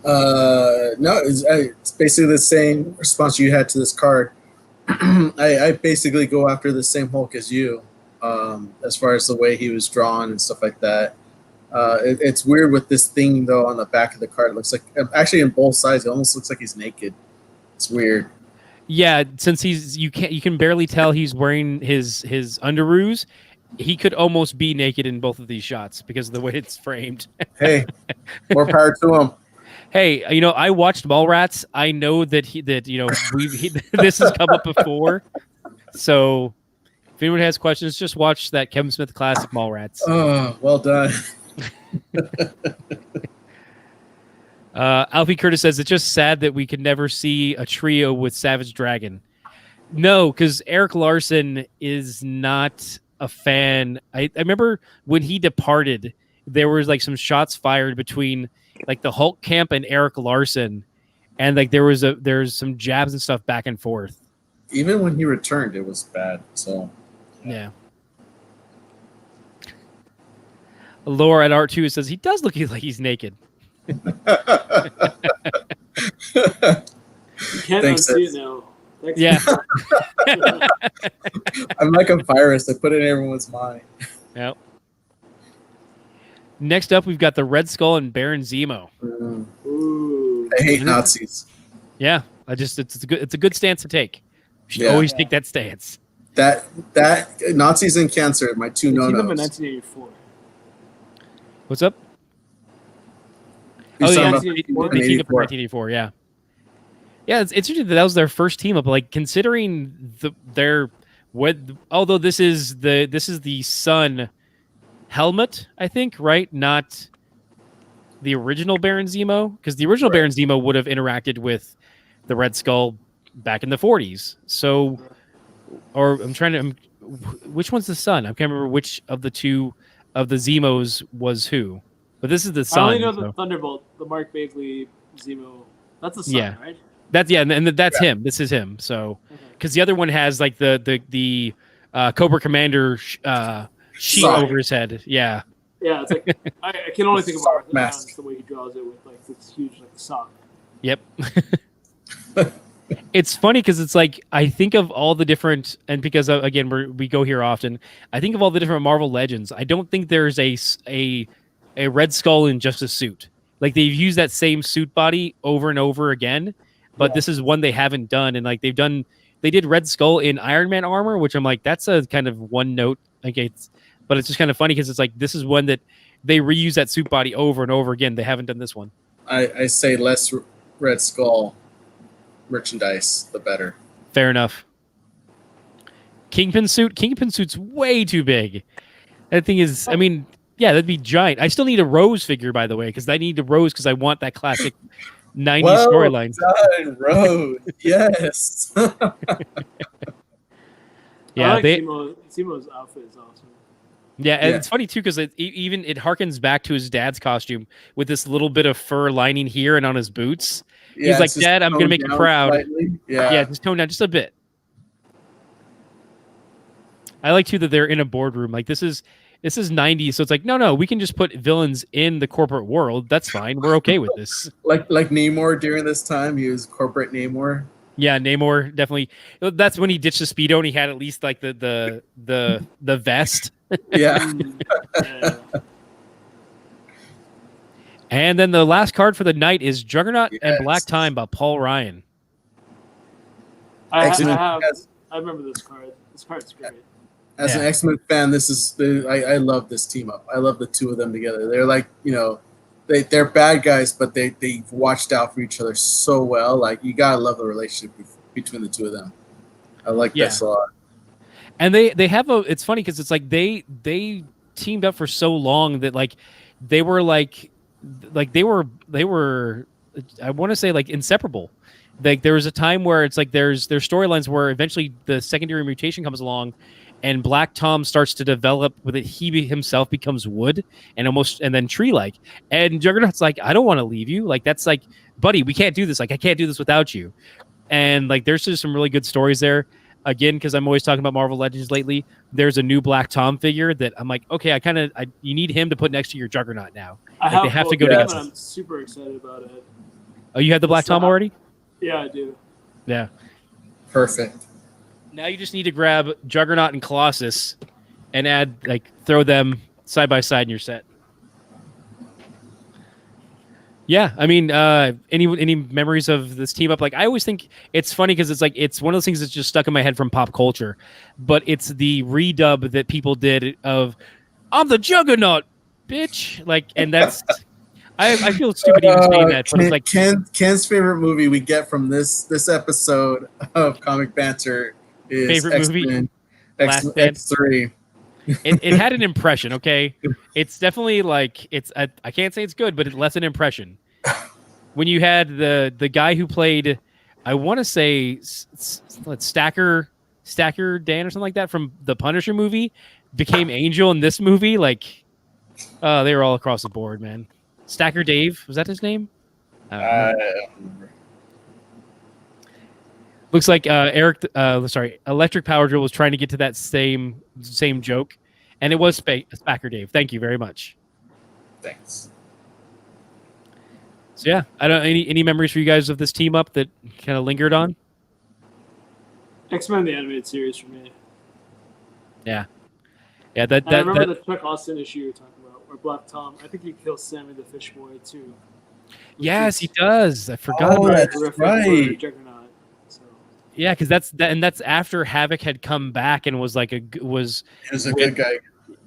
C: No, it's basically the same response you had to this card. I basically go after the same Hulk as you, as far as the way he was drawn and stuff like that. It's weird with this Thing though on the back of the card. It looks like actually in both sides, it almost looks like he's naked. It's weird. Yeah,
A: since you can barely tell he's wearing his underoos. He could almost be naked in both of these shots because of the way it's framed.
C: Hey, more power to him.
A: Hey, I watched Mallrats. I know that this has come up before. So if anyone has questions, just watch that Kevin Smith classic Mallrats.
C: Oh, well done.
A: Alfie Curtis says it's just sad that we could never see a trio with Savage Dragon. No, because Eric Larson is not a fan. I remember when he departed, there was like some shots fired between like the Hulk camp and Eric Larson, and like there's some jabs and stuff back and forth.
C: Even when he returned, it was bad. So
A: Yeah. Laura at R2 says he does look like he's naked.
B: You can't
C: Thanks,
B: unsee
C: sis.
B: it now. Thanks,
A: Yeah.
C: I'm like a virus. I put it in everyone's mind.
A: Yep. Next up, we've got the Red Skull and Baron Zemo.
B: Ooh.
C: I hate Nazis.
A: Yeah, it's a good stance to take. You should always take that stance.
C: That Nazis and cancer, my two
B: They teamed up in
C: no-nos.
B: 1984.
A: What's up?
C: He's
A: Oh yeah,
C: talking
A: they
C: about
A: teamed up in
C: 1984.
A: 1984. Yeah, yeah. It's interesting that was their first team up. Like considering although this is the Sun helmet, I think, right? Not the original Baron Zemo, because the original Baron Zemo would have interacted with the Red Skull back in the 40s. So, or which one's the Sun? I can't remember which of the two of the Zemos was who. But this is the Sun.
B: I only know the Thunderbolt, the Mark Bagley Zemo. That's the Sun, right?
A: That's him. This is him. So, because the other one has like the Cobra Commander sheet over his head. Yeah.
B: Yeah, it's like I can only think about Arthur
C: mask.
B: Downs, the way he draws it with like this huge like sock.
A: Yep. It's funny because it's like I think of all the different, and because again we go here often, I think of all the different Marvel Legends. I don't think there's a Red Skull in just a suit. Like they've used that same suit body over and over again, but this is one they haven't done. And like they did Red Skull in Iron Man armor, which I'm like, that's a kind of one note. Okay, but it's just kind of funny because it's like this is one that they reuse that suit body over and over again. They haven't done this one.
C: I say less Red Skull merchandise, the better.
A: Fair enough. Kingpin suit's way too big. That thing is, I mean, yeah, that'd be giant. I still need a Rose figure, by the way, because I need a Rose because I want that classic 90s storyline.
C: Done, Rose. Yes.
B: Yeah, I like Zemo's outfit is awesome.
A: Yeah, and it's funny too because it harkens back to his dad's costume with this little bit of fur lining here and on his boots.
C: Yeah,
A: he's like, Dad, I'm gonna make you proud.
C: Slightly.
A: Yeah, just tone down just a bit. I like too that they're in a boardroom. Like this is 90s, so it's like no, we can just put villains in the corporate world. That's fine. We're okay with this.
C: Like Namor during this time, he was corporate Namor.
A: Yeah, Namor definitely. That's when he ditched the Speedo and he had at least like the vest.
C: Yeah.
A: And then the last card for the night is Juggernaut and Black Time by Paul Ryan.
B: I remember this card. This card's great.
C: As an X-Men fan, I love this team up. I love the two of them together. They're like, they're bad guys, but they've watched out for each other so well. Like you gotta love the relationship between the two of them. I like this a lot. And
A: they have it's funny because it's like they teamed up for so long that like they were I want to say like inseparable. Like there was a time where it's like there's storylines where eventually the secondary mutation comes along and Black Tom starts to develop with it. He himself becomes wood and then tree-like. And Juggernaut's like, I don't want to leave you. Like, that's like, buddy, we can't do this. Like, I can't do this without you. And like, there's just some really good stories there. Again, because I'm always talking about Marvel Legends lately, there's a new Black Tom figure that I'm like, okay, you need him to put next to your Juggernaut now. They have to go together.
B: I'm super excited about it.
A: Oh, you have the Black Tom already?
B: Yeah, I do.
A: Yeah.
C: Perfect.
A: Now you just need to grab Juggernaut and Colossus and throw them side by side in your set. Yeah, I mean, any memories of this team up? Like, I always think it's funny because it's like it's one of those things that's just stuck in my head from pop culture, but it's the redub that people did of "I'm the Juggernaut, bitch!" Like, and that's I feel stupid even saying that, but it's like
C: Ken's favorite movie we get from this episode of Comic Banter is
A: favorite movie,
C: X3.
A: It had an impression, okay? It's definitely like I can't say it's good, but it left an impression. When you had the guy who played, I want to say Stacker Dan or something like that from the Punisher movie, became Angel in this movie. Like, they were all across the board, man. Stacker Dave, was that his name? I don't remember. Looks like Electric Power Drill was trying to get to that same joke, and it was Spacker Dave. Thank you very much.
C: Thanks.
A: So yeah, I don't any memories for you guys of this team up that kind of lingered on.
B: X-Men the animated series for me.
A: Yeah.
B: I remember the Chuck Austin issue you're talking about, where Black Tom, I think he kills Sammy the Fish Boy too.
A: Yes, he does. I forgot.
C: Oh, that's right.
B: Juggernaut. So.
A: Yeah, because that's after Havoc had come back and was like
C: He was a good guy.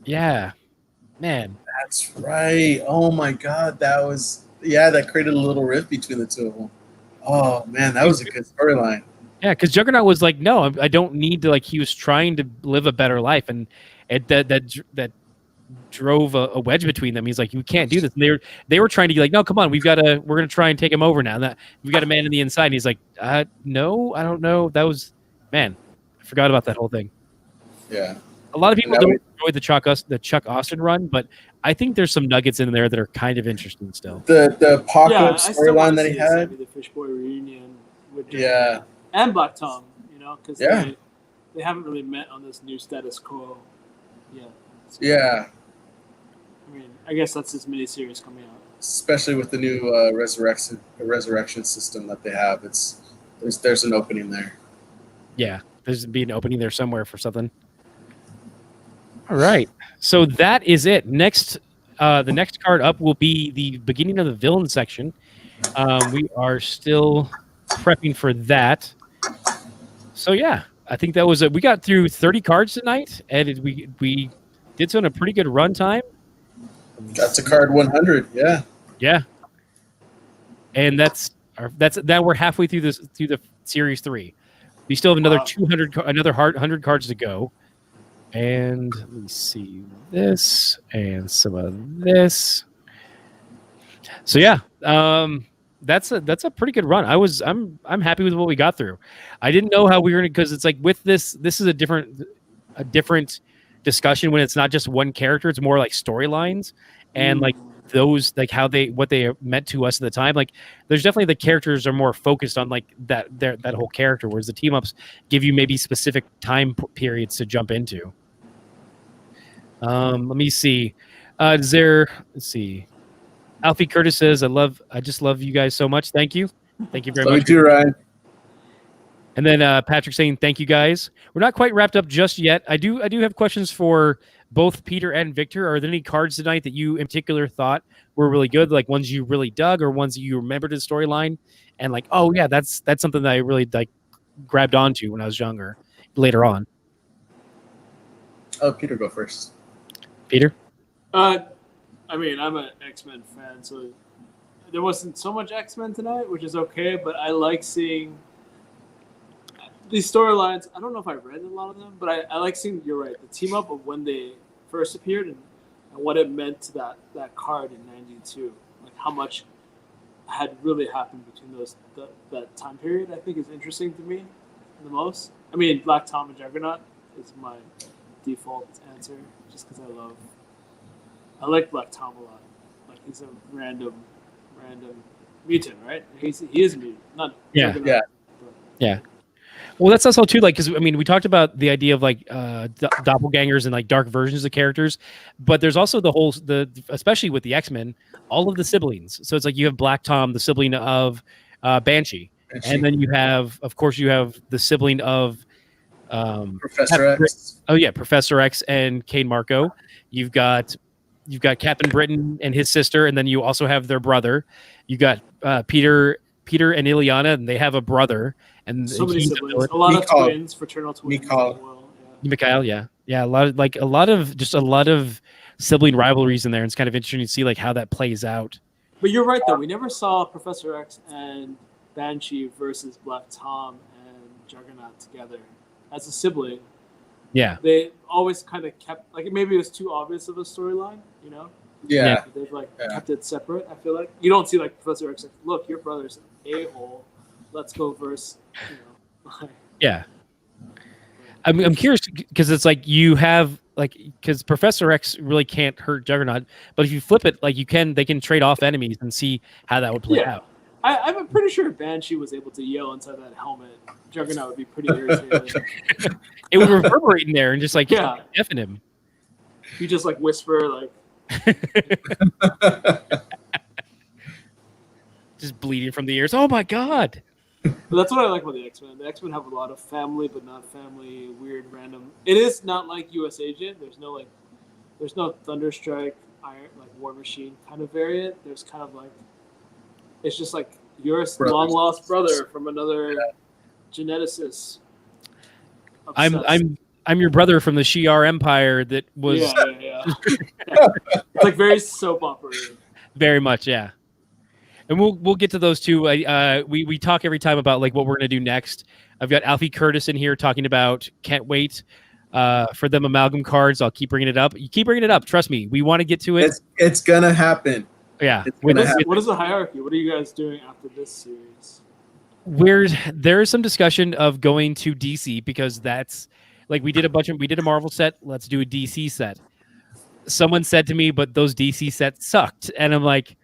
A: Yeah, man.
C: That's right. Oh my God, that created a little rift between the two of them. Oh man, that was a good storyline.
A: Yeah, because Juggernaut was like, no, I don't need to. Like, he was trying to live a better life, and that drove a wedge between them. He's like, you can't do this. And they were trying to be like, no, come on, we're gonna try and take him over now. That we've got a man on the inside. And he's like, no, I don't know. That was, man, I forgot about that whole thing.
C: Yeah.
A: A lot of people don't enjoy the Chuck Austin run, but I think there's some nuggets in there that are kind of interesting still.
C: The Apocalypse storyline that he had.
B: The Fish Boy reunion with
C: and
B: Black Tom, because they haven't really met on this new status quo yet. So,
C: yeah.
B: I mean, I guess that's his miniseries coming out.
C: Especially with the new resurrection system that they have, there's an opening there.
A: Yeah, there's be an opening there somewhere for something. All right, so that is it. Next, the next card up will be the beginning of the villain section. We are still prepping for that. So yeah, I think that was it. We got through 30 cards tonight, and we did so in a pretty good run time.
C: Got to card 100. Yeah.
A: Yeah. And that's we're halfway through the series 3. We still have another 100 cards to go. And let me see this and some of this. So yeah, that's a pretty good run. I'm happy with what we got through. I didn't know how we were gonna, because it's like with this is a different discussion when it's not just one character, it's more like storylines and like those, like what they meant to us at the time. Like there's definitely the characters are more focused on like that whole character, whereas the team ups give you maybe specific time periods to jump into. Let me see. Let's see. Alfie Curtis says, I just love you guys so much. Thank you very much.
C: Love you too, Ryan.
A: And then Patrick saying, thank you guys. We're not quite wrapped up just yet. I do have questions for both Peter and Victor. Are there any cards tonight that you in particular thought were really good, like ones you really dug or ones that you remembered the storyline and like, oh yeah, that's something that I really like grabbed onto when I was younger later on?
C: Oh, Peter, go first.
A: Peter?
B: I mean, I'm an X-Men fan, so there wasn't so much X-Men tonight, which is okay, but I like seeing these storylines. I don't know if I read a lot of them, but I like seeing, you're right, the team up of when they first appeared and what it meant to that card in 92. Like how much had really happened between that time period, I think is interesting to me the most. I mean, Black Tom and Juggernaut is my default answer, just because I like Black Tom a lot. Like he's a random mutant, right? He is a mutant, not Juggernaut,
A: yeah. Well, that's also too, like, because I mean, we talked about the idea of like doppelgangers and like dark versions of characters, but there's also especially with the X-Men, all of the siblings. So it's like you have Black Tom, the sibling of Banshee, and then you have the sibling of
C: Professor X.
A: Oh yeah, Professor X and Kane Marco. You've got Captain Britain and his sister, and then you also have their brother. You got Peter and Ileana, and they have a brother. And
B: so many siblings, a lot of twins, fraternal twins.
A: Mikhail, yeah, a lot of sibling rivalries in there. And it's kind of interesting to see like how that plays out.
B: But you're right though. We never saw Professor X and Banshee versus Black Tom and Juggernaut together as a sibling.
A: Yeah,
B: they always kind of kept like maybe it was too obvious of a storyline, you know.
C: Yeah,
B: they've kept it separate. I feel like you don't see like Professor X like, look, your brother's an a-hole. Let's go verse, you know.
A: Yeah. I'm curious because it's like you have like, because Professor X really can't hurt Juggernaut, but if you flip it, like they can trade off enemies and see how that would play out.
B: I'm pretty sure Banshee was able to yell inside that helmet. Juggernaut would be pretty irritated.
A: It would reverberate in there and just like
B: Yeah.
A: deafen him.
B: You just like whisper like.
A: Just bleeding from the ears. Oh my god!
B: But that's what I like about the X-Men. The X-Men have a lot of family, but not family. Weird, random. It is not like U.S. Agent. There's no Thunderstrike, Iron, like War Machine kind of variant. There's kind of like, it's just like your long lost brother from another geneticist.
A: I'm your brother from the Shi'ar Empire that was
B: yeah. It's like very soap opera.
A: Very much, yeah. And we'll get to those too. We talk every time about like what we're gonna do next. I've got Alfie Curtis in here talking about can't wait for them amalgam cards. I'll keep bringing it up. You keep bringing it up. Trust me, we want to get to it.
C: It's gonna happen.
A: Yeah.
B: What is the hierarchy? What are you guys doing after this series?
A: There's some discussion of going to DC because that's like we did a Marvel set. Let's do a DC set. Someone said to me, but those DC sets sucked, and I'm like,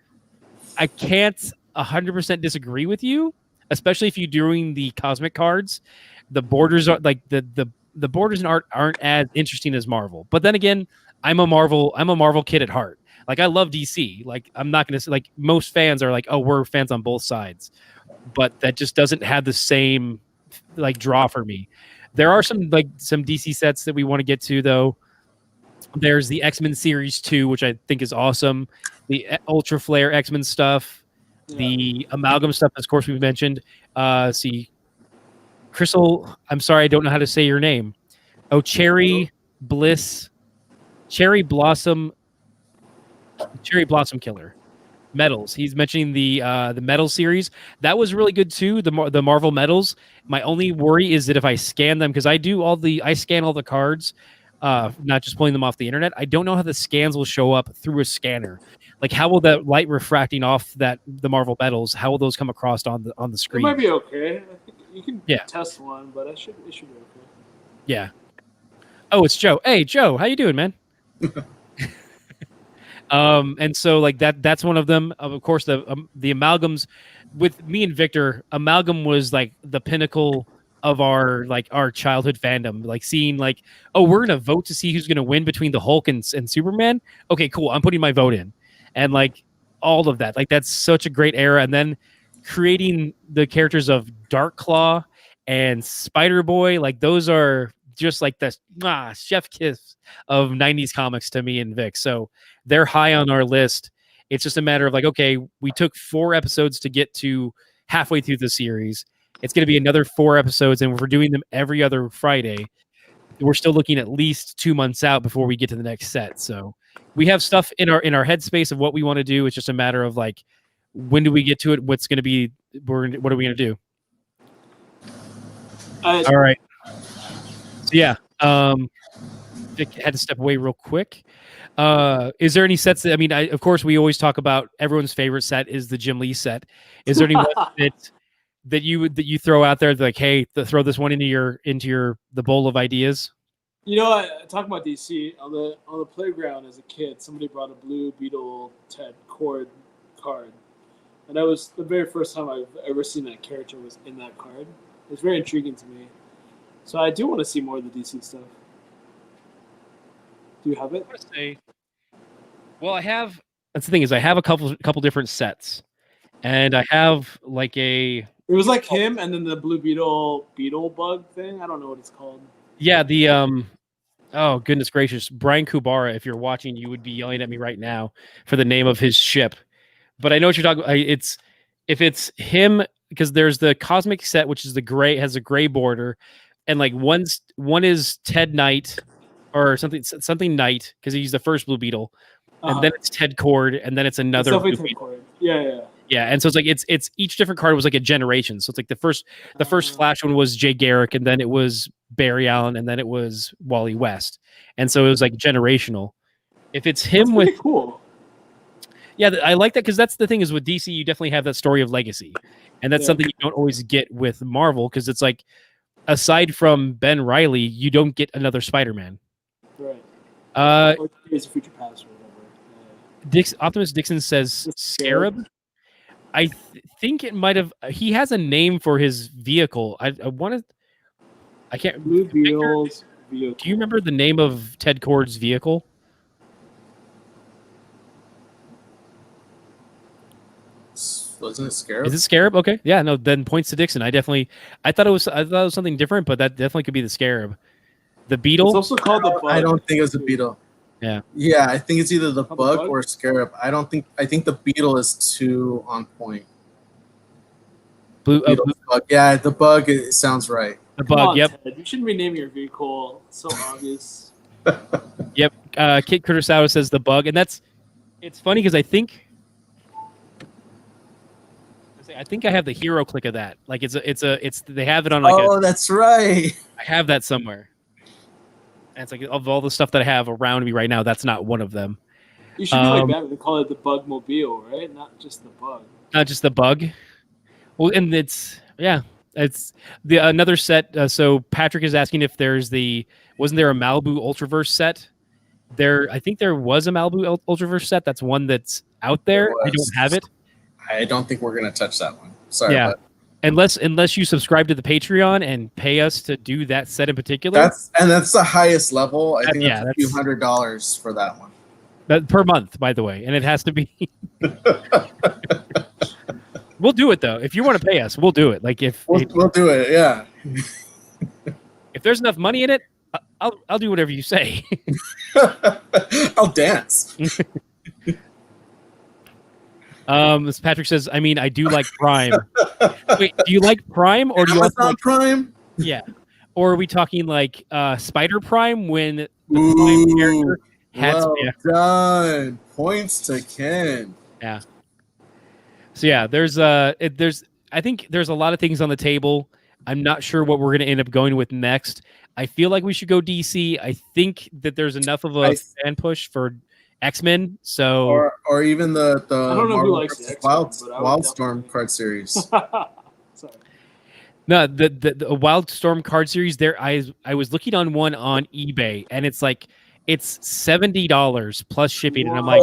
A: I can't 100% disagree with you, especially if you're doing the cosmic cards. The borders are like the borders and art aren't as interesting as Marvel. But then again, I'm a Marvel kid at heart. Like I love DC. Like I'm not gonna say like most fans are like, oh, we're fans on both sides, but that just doesn't have the same like draw for me. There are some DC sets that we want to get to though. There's the X-Men Series 2, which I think is awesome. The Ultra Flare X-Men stuff. Yeah. The Amalgam stuff, of course, we've mentioned. See, Crystal, I'm sorry, I don't know how to say your name. Oh, Cherry Blossom Killer. Metals. He's mentioning the Metal series. That was really good too. The Marvel Metals. My only worry is that if I scan them, because I scan all the cards, not just pulling them off the internet. I don't know how the scans will show up through a scanner. Like how will that light refracting off the Marvel Metals? How will those come across on the screen?
B: It might be okay. I think you can test one, but it should be okay.
A: Yeah. Oh, it's Joe. Hey, Joe, how you doing, man? And so like that's one of them. Of course, the amalgams with me and Victor. Amalgam was like the pinnacle of our childhood fandom. Like seeing like, oh, we're gonna vote to see who's gonna win between the Hulk and Superman. Okay, cool. I'm putting my vote in, and like all of that. Like that's such a great era. And then creating the characters of Darkclaw and Spider Boy. Like those are just like the chef kiss of 90s comics to me and Vic. So they're high on our list. It's just a matter of like, okay, we took 4 episodes to get to halfway through the series. It's going to be another 4 episodes, and we're doing them every other Friday. We're still looking at least 2 months out before we get to the next set. So we have stuff in our headspace of what we want to do. It's just a matter of like, when do we get to it? What's going to be? What are we going to do? All right. So yeah, Vic had to step away real quick. Is there any sets that, I mean, of course we always talk about everyone's favorite set is the Jim Lee set. Is there any one that you throw out there like, hey, throw this one into the bowl of ideas?
B: You know, I talk about DC on the playground as a kid. Somebody brought a Blue Beetle Ted Cord card, and that was the very first time I've ever seen that character was in that card. It's very intriguing to me. So I do want to see more of the DC stuff. Do you have it?
A: I want to say, well, I have. That's the thing is, I have a couple different sets, and I have like a.
B: It was like him, and then the Blue Beetle bug thing. I don't know what it's called.
A: Yeah, the Oh goodness gracious, Brian Kubara! If you're watching, you would be yelling at me right now for the name of his ship. But I know what you're talking about. If it's him, because there's the Cosmic set, which is has a gray border, and like one is Ted Knight or something Knight because he's the first Blue Beetle, and then it's Ted Cord, and then it's another Blue Beetle.
B: Cord. Yeah.
A: Yeah, and so it's like it's each different card was like a generation. So it's like the first Flash one was Jay Garrick, and then it was Barry Allen, and then it was Wally West, and so it was like generational. If it's him
B: that's pretty cool.
A: Yeah, I like that because that's the thing is with DC, you definitely have that story of legacy, and that's something you don't always get with Marvel because it's like aside from Ben Reilly, you don't get another Spider-Man.
B: Right. It's a Future Past or whatever.
A: Optimus Dixon says Scarab. think it might have. He has a name for his vehicle. I want to. I can't.
B: Blue
A: Victor,
B: Beetle's vehicle.
A: do you remember the name of Ted Kord's vehicle?
C: Wasn't it Scarab?
A: Is it Scarab? Okay, yeah. No, then points to Dixon. I thought it was something different, but that definitely could be the Scarab. The Beetle.
B: It's also called the Bug.
C: I don't think it was the Beetle.
A: Yeah.
C: Yeah, I think it's either the
B: Called the
C: Bug
B: Bug?
C: or Scarab. I think the Beetle is too on point.
A: Blue.
C: Beetle, Bug. Yeah, the Bug. It sounds right.
A: The
B: Come
A: Bug.
B: on,
A: Yep.
B: Ted. You shouldn't rename your vehicle. It's so obvious.
A: Yep. Kit Kurosawa says the Bug, and it's funny because I think I have the hero click of that. Like it's they have it on like
C: that's right.
A: I have that somewhere. And it's like of all the stuff that I have around me right now, that's not one of them.
B: You should be like Batman. They call it the Bug Mobile, right? Not just the Bug.
A: Not just the Bug. Well, and it's the another set. So Patrick is asking if wasn't there a Malibu Ultraverse set? I think there was a Malibu Ultraverse set. That's one that's out there. I don't have it.
C: I don't think we're gonna touch that one. Sorry.
A: Yeah.
C: But
A: Unless you subscribe to the Patreon and pay us to do that set in particular.
C: that's the highest level. I think
A: yeah,
C: that's a few $100s for that one.
A: That per month, by the way, and it has to be. We'll do it though. If you want to pay us, we'll do it. Like
C: We'll do it. Yeah.
A: if there's enough money in it, I'll do whatever you say.
C: I'll dance.
A: As Patrick says, I mean, I do like Prime. Wait, do you like Prime or do you
C: Amazon
A: like
C: Prime?
A: Yeah, or are we talking like Spider Prime when the Prime
C: Ooh,
A: character had
C: well done. Points to Ken.
A: Yeah. So yeah, there's I think there's a lot of things on the table. I'm not sure what we're going to end up going with next. I feel like we should go DC. I think that there's enough of a fan push for X-Men. So
C: or even the
B: I don't know
C: Marvel
B: who likes
C: vs.
B: the X-Men, but I would
C: Wildstorm card series.
B: Sorry.
A: no, the Wildstorm card series. There, I was looking on one on eBay, and it's like it's $70 plus shipping, and I'm like,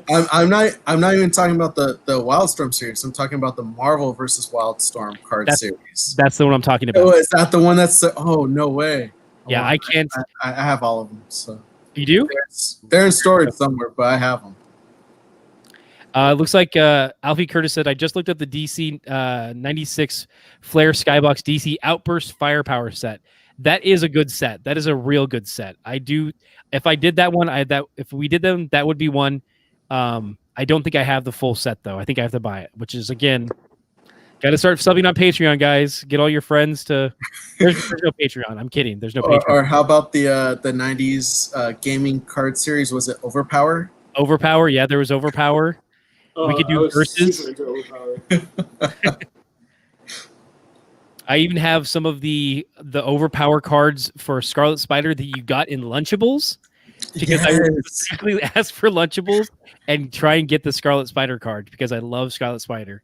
C: I'm not even talking about the Wildstorm series. I'm talking about the Marvel vs. Wildstorm card series.
A: That's the one I'm talking about.
C: Oh, is that the one that's no way.
A: Yeah, I can't.
C: I have all of them. So
A: you do?
C: They're in storage somewhere, but I have them.
A: Looks like Alfie Curtis said, I just looked up the DC 96 Flare Skybox DC Outburst Firepower set. That is a good set. That is a real good set. If I did that one, if we did them, that would be one. I don't think I have the full set though. I think I have to buy it, which is again, got to start subbing on Patreon, guys. Get all your friends to. There's no Patreon. I'm kidding. There's no Patreon.
C: Or how about the 90s gaming card series? Was it Overpower?
A: Overpower, yeah, there was Overpower. We could do versus. I even have some of the Overpower cards for Scarlet Spider that you got in Lunchables, because I specifically asked for Lunchables and try and get the Scarlet Spider card because I love Scarlet Spider.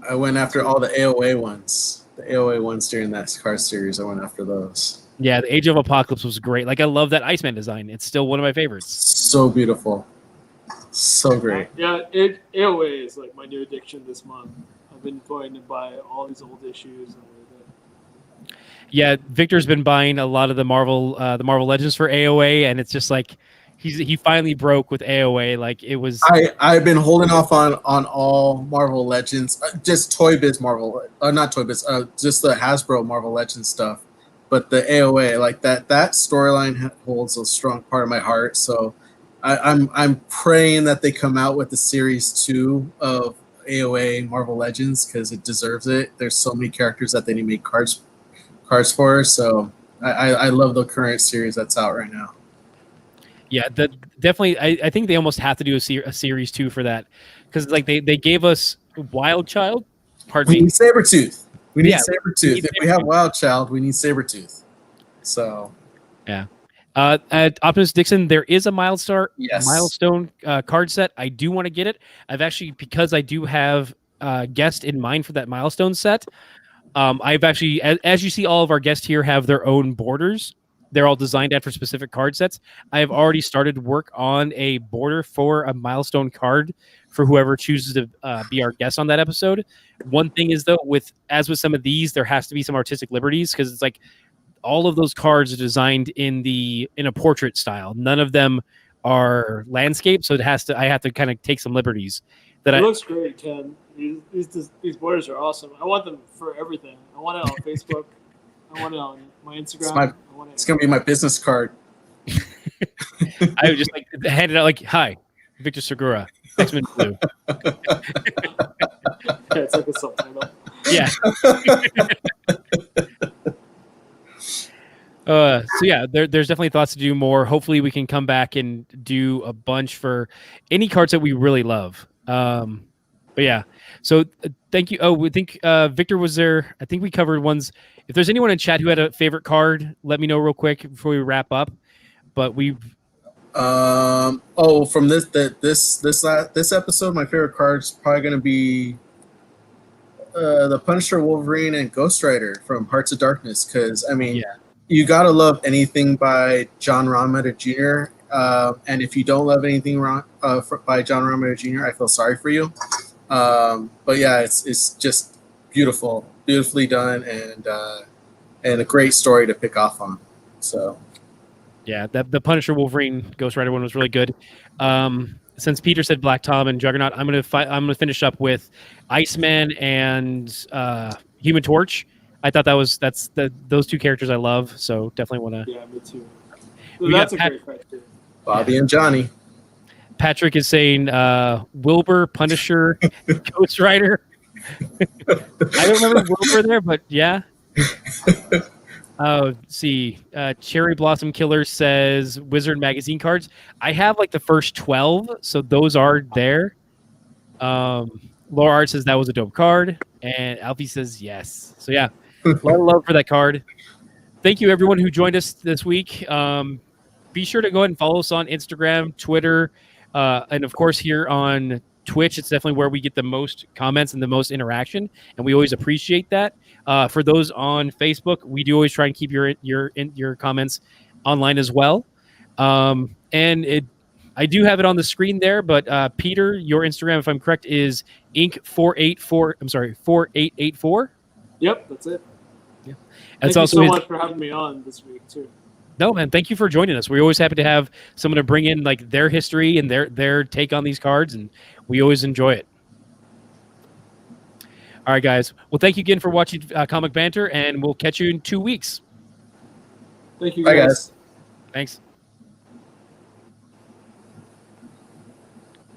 C: I went after all the AOA ones. The AOA ones during that card series, I went after those.
A: Yeah, the Age of Apocalypse was great. Like, I love that Iceman design. It's still one of my favorites.
C: So beautiful. So great.
B: Yeah, AOA is like my new addiction this month. I've been going to buy all these old issues.
A: Yeah, Victor's been buying a lot of the Marvel Legends for AOA, and it's just like he finally broke with AOA. Like, it was.
C: I've been holding off on all Marvel Legends, just Toy Biz Marvel, not Toy Biz, just the Hasbro Marvel Legends stuff. But the AOA, like that storyline holds a strong part of my heart. So I'm praying that they come out with the series 2 of AOA Marvel Legends because it deserves it. There's so many characters that they need to make cards for. So I love the current series that's out right now.
A: Yeah, definitely. I think they almost have to do a series 2 for that, because like they gave us Wild Child. Pardon me.
C: We need Sabretooth. We need
A: Yeah,
C: Sabretooth. If we have Wild Child, we need Sabretooth. So
A: yeah. At Optimus Dixon, there is a milestone card set. I do want to get it. I've actually, because I do have guest in mind for that milestone set. I've actually, as you see, all of our guests here have their own borders. they're all designed after specific card sets. I have already started work on a border for a milestone card for whoever chooses to be our guest on that episode. One thing is though, with some of these, there has to be some artistic liberties because it's like all of those cards are designed in a portrait style. None of them are landscape, so I have to kind of take some liberties.
B: It looks great, Ken. These borders are awesome. I want them for everything. I want it on Facebook. I want it on my Instagram.
C: It's gonna be my business card.
A: I would just like hand it out like, "Hi, Victor Segura, X-Men Blue."
B: Yeah, it's like a subtitle.
A: Yeah. So yeah, there's definitely thoughts to do more. Hopefully, we can come back and do a bunch for any cards that we really love. But yeah, so thank you. Oh, we think Victor was there. I think we covered ones. If there's anyone in chat who had a favorite card, let me know real quick before we wrap up. But we.
C: From this episode, my favorite card is probably going to be the Punisher, Wolverine, and Ghost Rider from Hearts of Darkness. Because I mean, you gotta love anything by John Romita Jr. And if you don't love anything by John Romita Jr., I feel sorry for you. But yeah, it's just beautifully done, and a great story to pick off on. So.
A: Yeah, the Punisher, Wolverine, Ghost Rider one was really good. Since Peter said Black Tom and Juggernaut, I'm gonna finish up with Iceman and Human Torch. I thought that's those two characters I love, so definitely want to.
B: Yeah, me too. Well, that's a great fight too.
C: Bobby and Johnny.
A: Patrick is saying Wilbur, Punisher, Ghost Rider. I don't remember Wilbur there, but yeah. See, Cherry Blossom Killer says Wizard magazine cards. I have like the first 12, so those are there. Laura Art says that was a dope card, and Alfie says yes. So yeah, a lot of love for that card. Thank you everyone who joined us this week. Be sure to go ahead and follow us on Instagram, Twitter, and of course here on Twitch. It's definitely where we get the most comments and the most interaction, and we always appreciate that. For those on Facebook, we do always try and keep your comments online as well. I do have it on the screen there, but Peter, your Instagram, if I'm correct, is Inc484. I'm sorry, 4884.
B: Yep, that's it.
A: Yeah,
B: thank you so much for having me on this week too.
A: No, man, thank you for joining us. We're always happy to have someone to bring in like their history and their take on these cards, and we always enjoy it. All right, guys. Well, thank you again for watching Comic Banter, and we'll catch you in 2 weeks.
B: Thank you,
C: guys. Bye, guys.
A: Thanks.